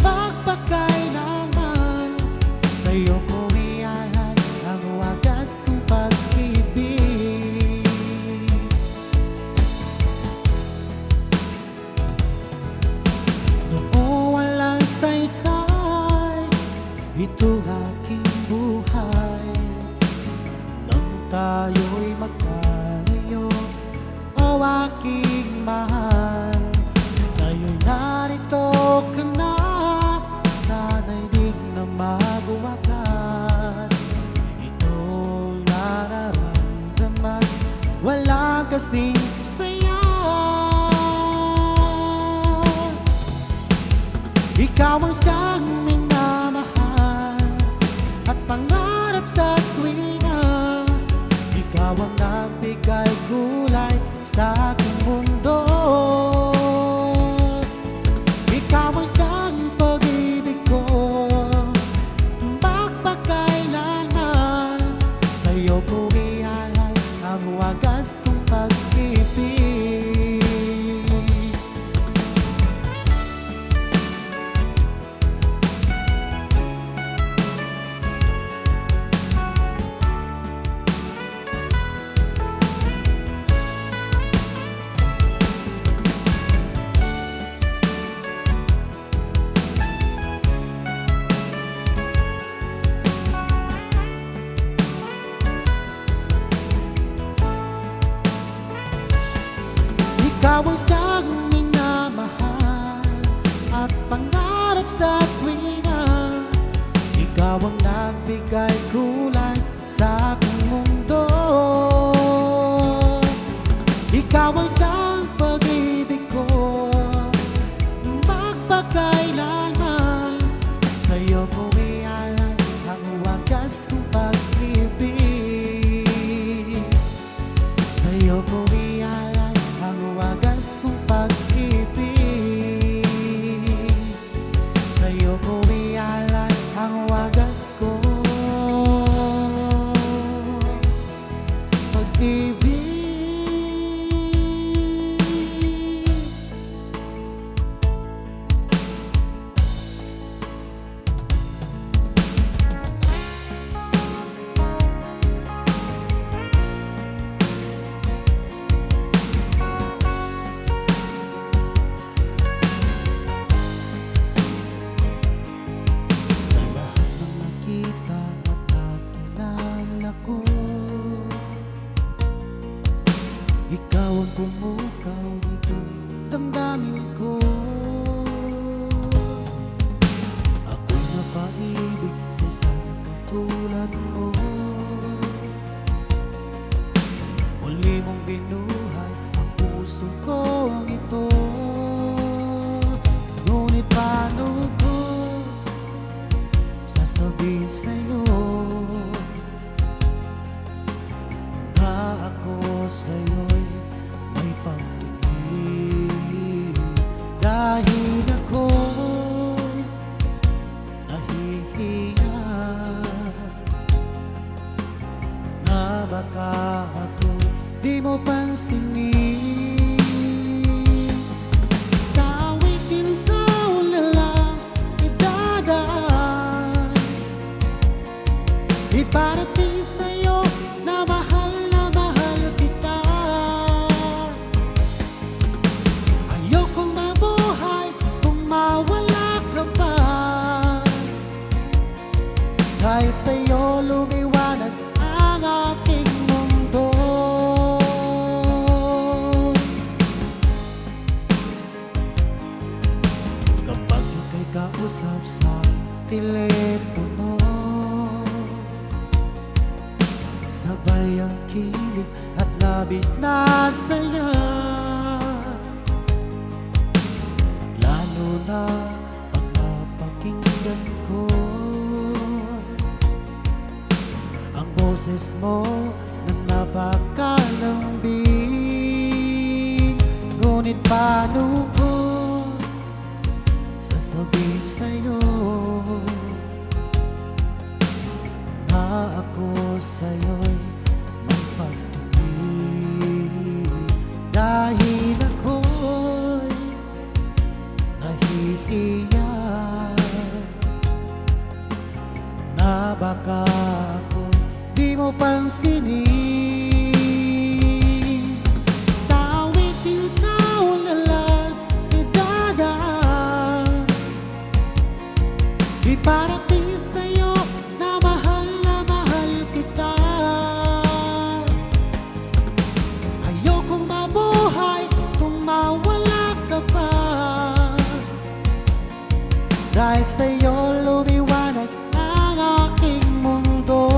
magpakailanman. Sa'yo ko ialay ang wagas kong pag-ibig. Noong walang saysay, ito aking buhay. Nang tayo'y magkasama, kasing saya. Ikaw ang siyang minamahal at pangarap sa tuwina. Ikaw ang nagbigay kulay sa aking mundo. Ikaw ang siyang pag-ibig ko, magpakailanman. Sa'yo ko ialay ang wagas kong pag-ibig. Ikaw ang siyang minamahal at pangarap sa tuwina. Ikaw ang nagbigay kulay sa aking mundo. Ikaw ang siyang pag-ibig ko, magpakailanman. Sa'yo ko ialay ang wagas kong pag-ibig. Sa'yo ko ialay ang wagas kong pag-ibig. Sa'yo ko ialay ang wagas kong pag-ibig. Ikaw ang pumukaw nitong damdamin ko. Ako'y napaibig sa isang katulad mo. Muli mong binuhay ang puso kong ito. Ngunit paano ko sasabihin sa'yo na ako sa'yo'y may pagtingin? Dahil ako'y nahihiya na baka ako di mo pansinin. Sa awitin ko na lang idadaan, iparating sa'yo na mahal kita. Ayokong mabuhay kung mawala ka pa. Dahil sa'yo lumiwanag ang aking mundo. Kapag ika'y kausap sa telepono, sabay ang kilig at labis na saya. Lalo na pag mapakinggan ko ang boses mo na napakalambing. Ngunit paano ko sasabihin sa'yo na ako sa'yo'y may pagtingin? Dahil ako'y nahihiya na baka ako di mo pansinin. Sa awitin ikaw na lang idadaan, iparating sa'yo na mahal kita. Ayokong mabuhay kung mawala ka pa. Dahil sa'yo lumiwanag ang aking mundo.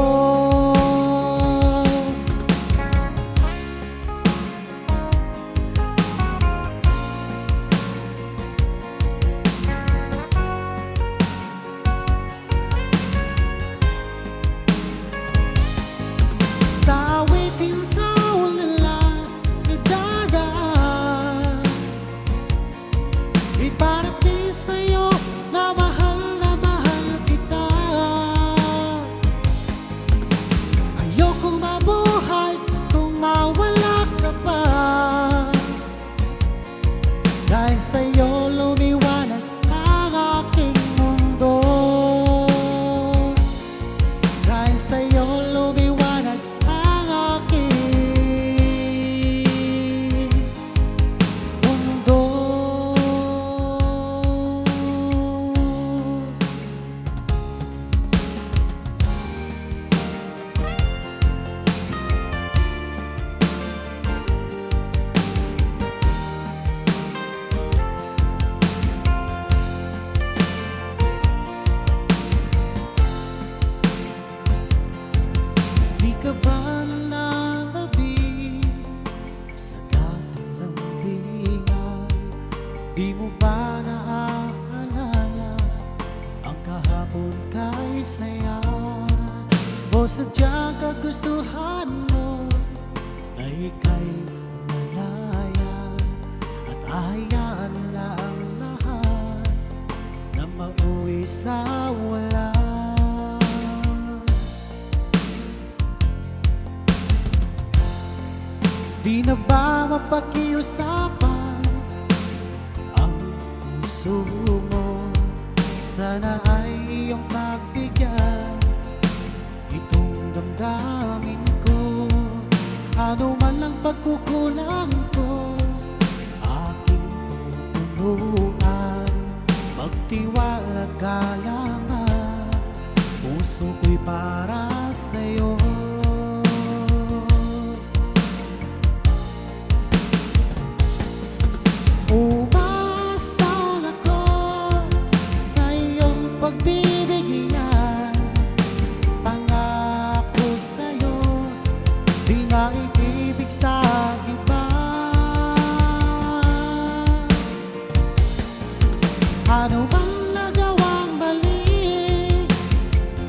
sadyang kagustuhan mo na ika'y malaya at ahayaan lang lahat na mauwi sa wala. Di na ba mapakiusapan ang puso mo? Sana ay iyong magbigyan itong damdamin ko. Ano man ang pagkukulang ko, aking tutulungan. Magtiwala ka lamang, puso ko'y para sa'yo. Umasa ako na iyong pagbibigyan. Pangako sa'yo, di na ibibig sa iba. Ano bang nagawang mali,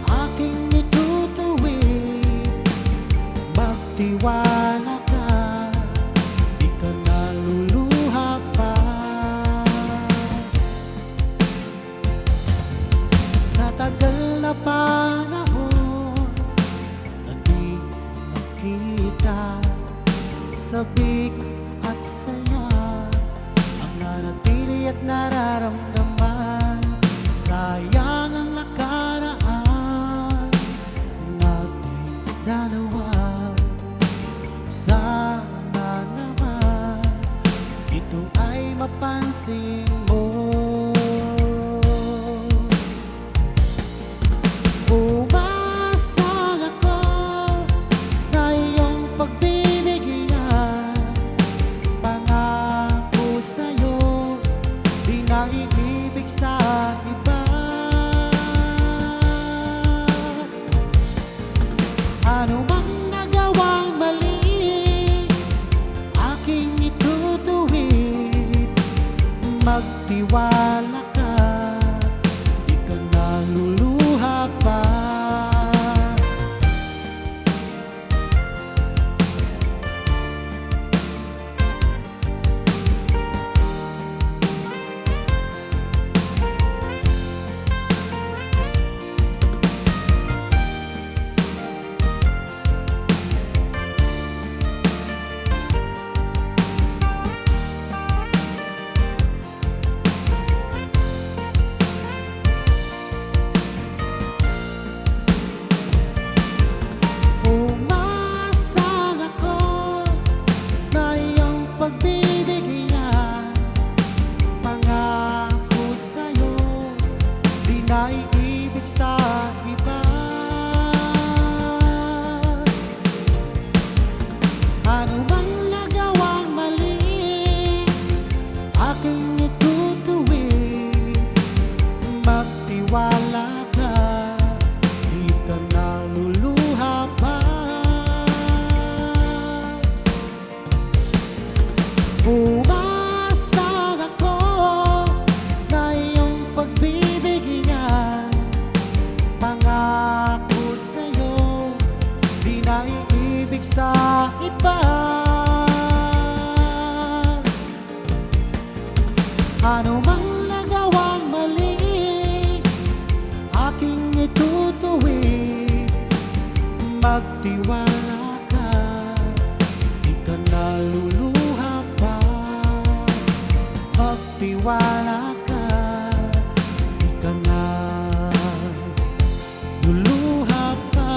aking itutuwid. Magtiwala ka, di ka naluluha pa. Sa tagal na panahon na di nakita, sabik at saya ang nanatili at nararamdaman. Sayang ang nakaraan nating dalawa. Sana naman ito ay mapansin mo. Umasa ako na iyong pagbibigyan. Pangako sa'yo, di na iibig sa iba. Ano bang nagawang mali, aking itutuwid. Magtiwala ka, di ka naluluha pa. Umasa ako na iyong pagbibigyan. Pangako sa'yo, di na iibig sa iba. Ano bang nagawang mali, aking itutuwid. Magtiwala ka, di ka naluluha pa. Umasa ako na iyong pagbibigyan. Pangako sa'yo, di na iibig sa iba. Ano mang nagawang mali, aking itutuwid. Magtiwala ka, di ka naluluha pa. Magtiwala ka, di ka naluluha pa.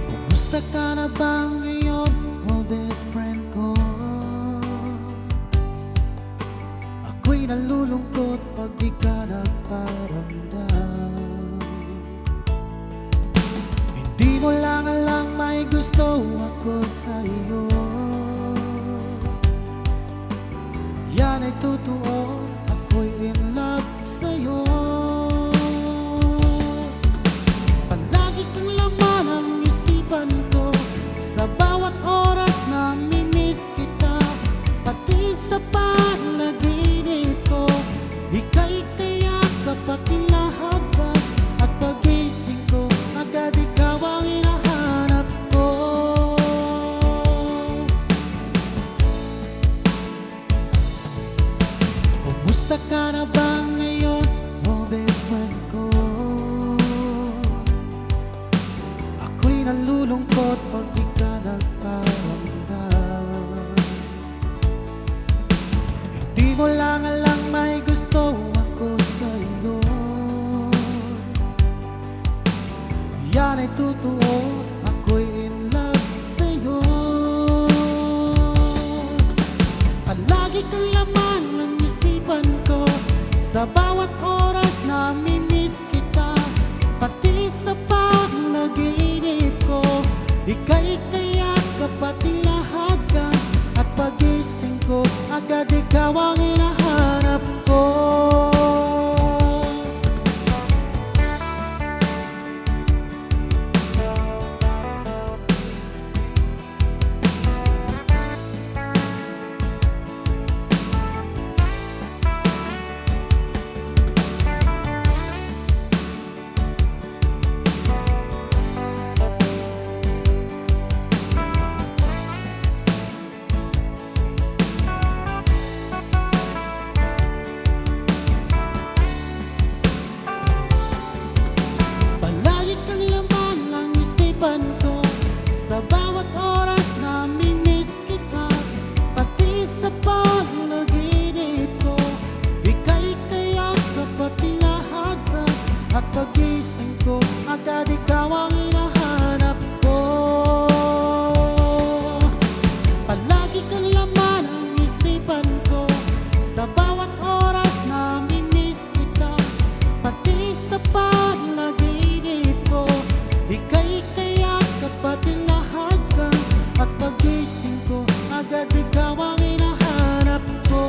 Kumusta ka na ba ngayon, oh best friend ko? Ako'y nalulungkot pag di ka nagparamdam. Hindi mo lang alam may gusto ako sa iyo. Yan ay totoo, ako'y in love sa'yo. Palagi kang laman ang isipan ko, sa bawat oras na mimiss kita. Pati sa panaginip ko, ika'y kayak kapag kinahagad. At pagising ko, agad ikaw ang hinahanap ko. Kumusta ka na ba ngayon, oh best friend ko? Ako'y nalulungkot pag di ka nagparamdam. Hindi mo lang alam may gusto ako sa'yo. Yan ay totoo, ako'y in love sa'yo. Palagi kang laman ng isipan ko, sa bawat oras na mimiss kita. Pati sa panaginip ko, ika'y kayak kapag tinahagan. At pagising ko, agad ikaw ang hinahanap ko. Sa bawat oras na mimiss kita, pati sa panaginip ko, ika'y kayak kapag tinahagan. At pagising ko, agad ikaw ang hinahanap ko. Palagi kang laman ang isipan ko, sa bawat oras na mimiss kita. Pati sa panaginip ko, ika'y kayak kapag tinahagan. At pagising ko, agad ikaw ang hinahanap ko.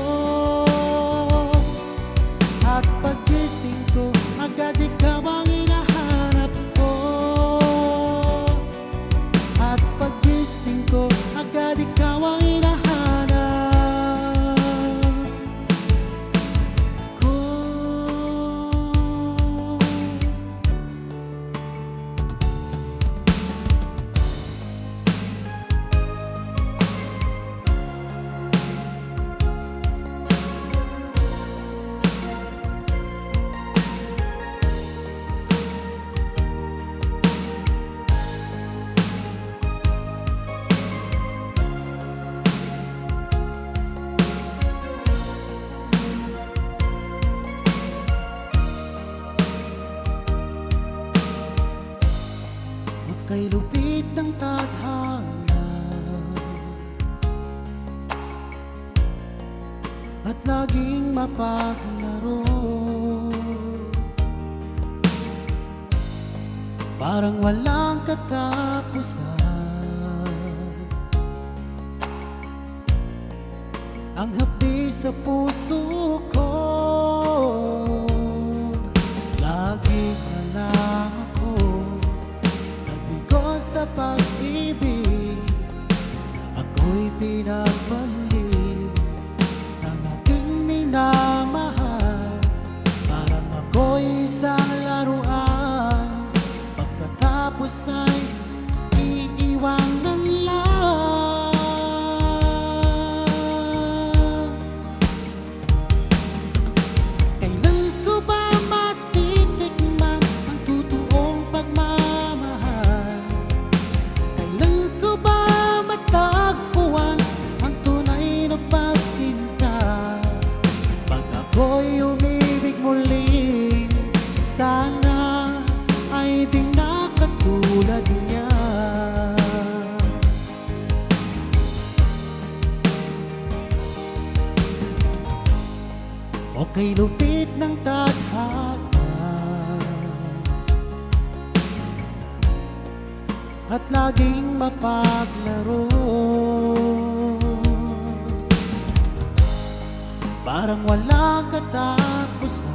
At pagising ko, agad ikaw ang hinahanap ko. At pagising ko, agad ikaw ang hinahanap ko. Kay lupit ng tadhana at laging mapaglaro, parang walang katapusan. Ang hapdi sa puso ko, lagi na lang ako sa pag-ibig. Ako'y pinagbalik ng aking minamahal. Parang ako'y isang laruan, pagkatapos ay iiwanan lang. Kailan ko ba matitikman ang totoong pagmamahal? Matagpuan ang tunay na pagsinta. Pag ako'y umibig muli, sana ay di na katulad niya. O kay lupit ng tadhana at laging mapaglaro, parang walang katapusan.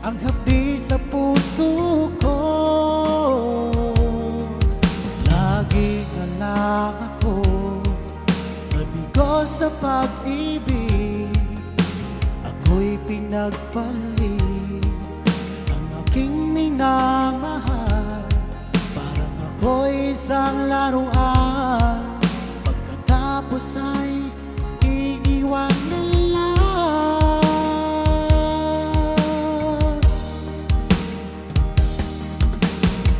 Ang hapdi sa puso ko, lagi na lang ako nabigo sa pag-ibig. Ako'y pinagpalit ang aking minamahal, parang ako'y isang laruan, pagkatapos ay iiwan na lang.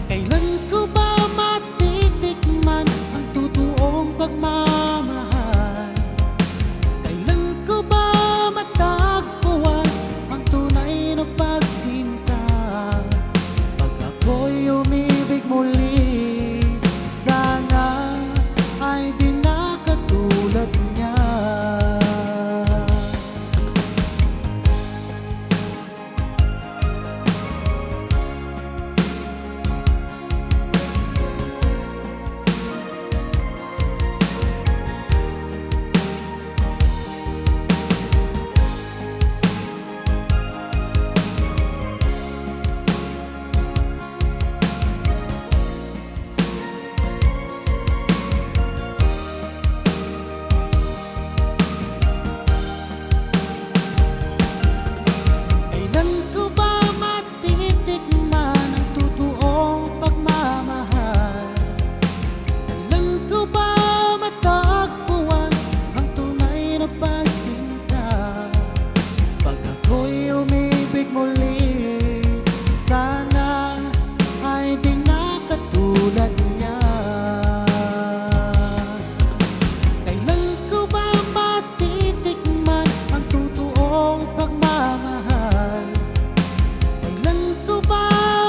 Kailan ko ba matitikman ang totoong pagmamahal? Kailan ko ba matagpuan ang tunay na pagsinta? Pag ako'y umibig muli, sana ay di na katulad niya. Kailan ko ba matitikman ang totoong pagmamahal? Kailan ko ba matagpuan ang tunay na pagsinta? Pag ako'y umibig muli, sana ay di na katulad niya. Kailan ko ba matitikman ang totoong pagmamahal? Kailan ko ba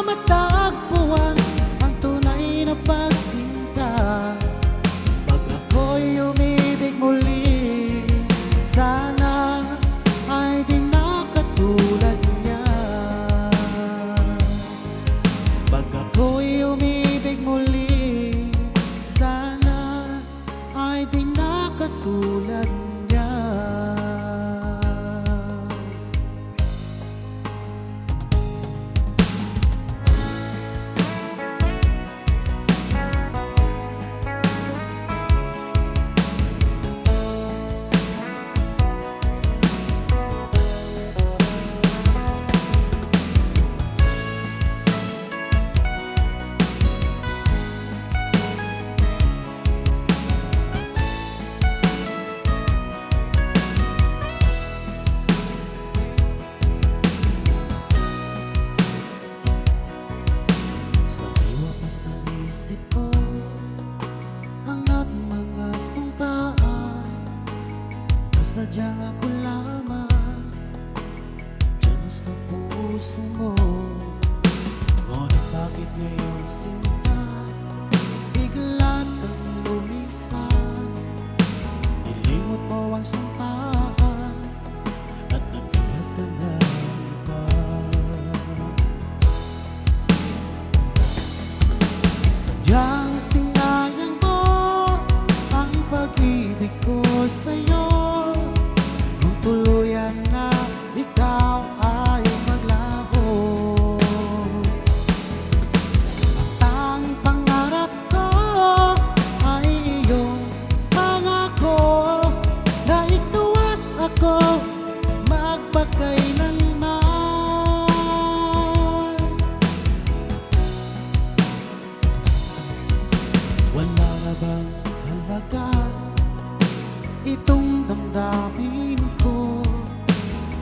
matagpuan ang tunay na pagsinta? Pag ako'y umibig muli, sana ay di na katulad niya. Pag ako'y umibig muli, sana ay di na katulad niya. Sa iwa pa sa isip ko, hangat mga sumpaan, kasadyang ako lamang dyan sa puso mo. Ngunit bakit ngayon sinta, bigla kang lumisan? Nilimot mo ang sumpaan at nagbihat ka na iba. Sadyang sinayang mo ang pag-ibig ko sa'yo, kung tuluyan na ikaw ay maglaho. Ang tanging pangarap ko ay iyong pangako, na ikaw at ako magpakailanman. Wala na bang halaga itong damdamin ko?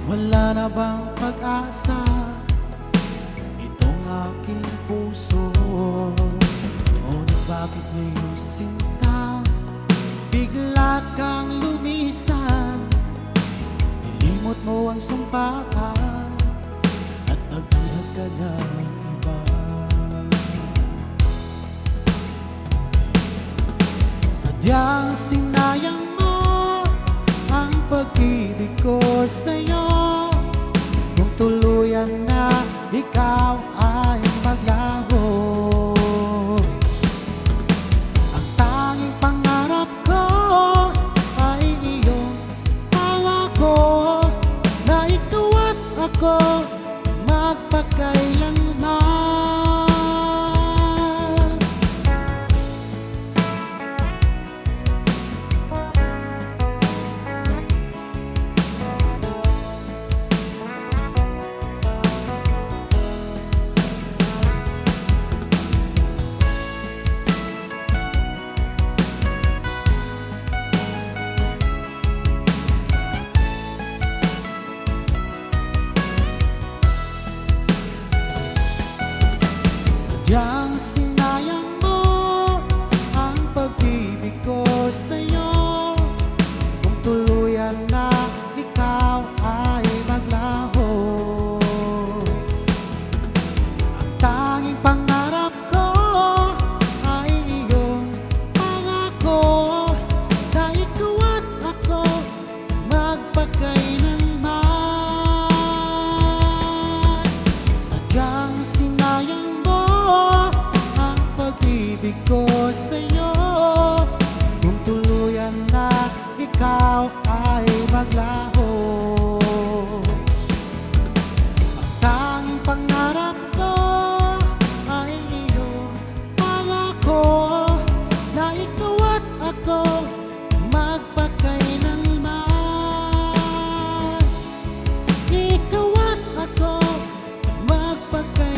Wala na bang pag-asa itong aking puso? Ngunit bakit ngayon sinta, bigla kang lumisan? Nilimot mo ang sumpaan at nagbihat ka ng iba. Sadyang sinayang mo ang pag-ibig ko sa'yo, kung tuluyan na ikaw ay maglaho. Ang tanging pangarap ko magpakailanman. Sadyang sinayang mo ang pag-ibig ko sa'yo. Kung tuluyan na ikaw ay maglaho, ang tanging pangarap ko ay iyong pangako na ikaw at ako magpakailanman. Ikaw at ako magpakailanman.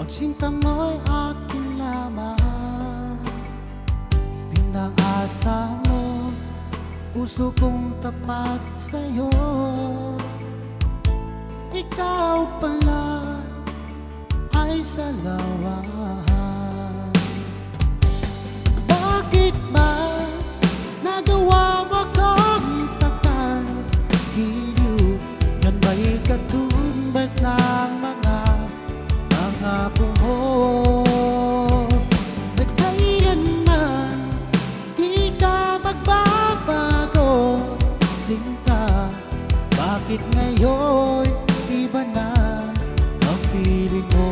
Sinta mo'y akin lamang. Pinaasa mo, puso kong tapat sa'yo. Ikaw pala ay salawan. Bakit ba nagawa mo kong saktan? Giliw, yan ba'y katumbas ng mga pangako mo? At kailanman di ka magbabago, sinta. Bakit ngayon iba na ang feeling mo?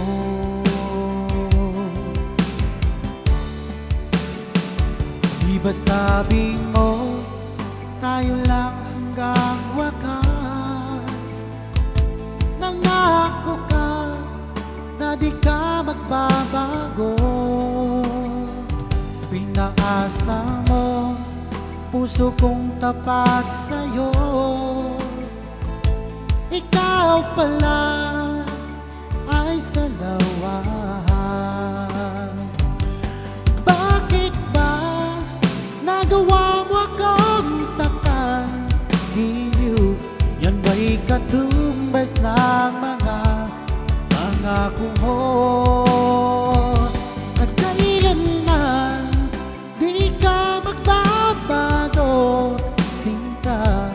Di ba sabi mo tayo lang hanggang wakas? Nangako ka na di ka magbabago. Pinaasa mo, puso kong tapat sa'yo. Ikaw pala ay salawan. Bakit ba nagawa mo akong saktan? Giliw, yan ba'y katumbas ng mga pangako mo? At kailanman di ka magbabago, sinta.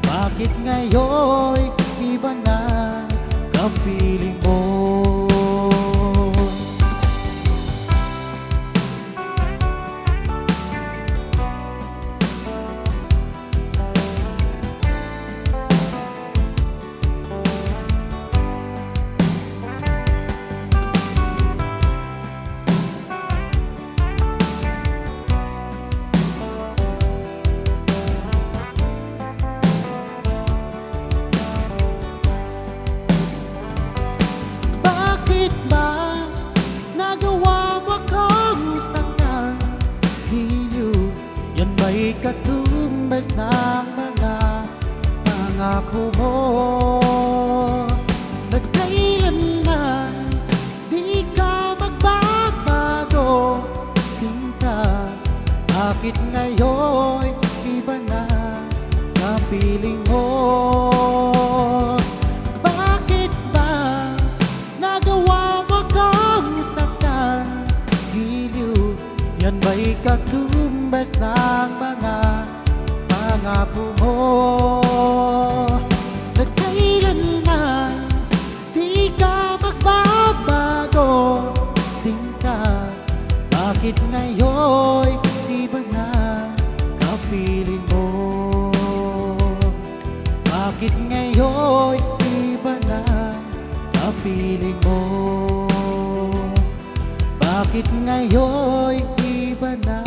Bakit ngayon iba na ang feeling mo? May katumbas ng mga pangako mo. Nagkailanman di ka magbabago, sinta. Bakit ngayon iba na ang piling mo? Bakit ba nagawa mo kong saktan? Giliw, yan ba'y katumbas ng mga pangako mo? Nagkailanman di ka magbabago, sinta. Bakit ngayon iba na ang piling mo? Bakit ngayon iba na ang piling mo? Bakit ngayon iba na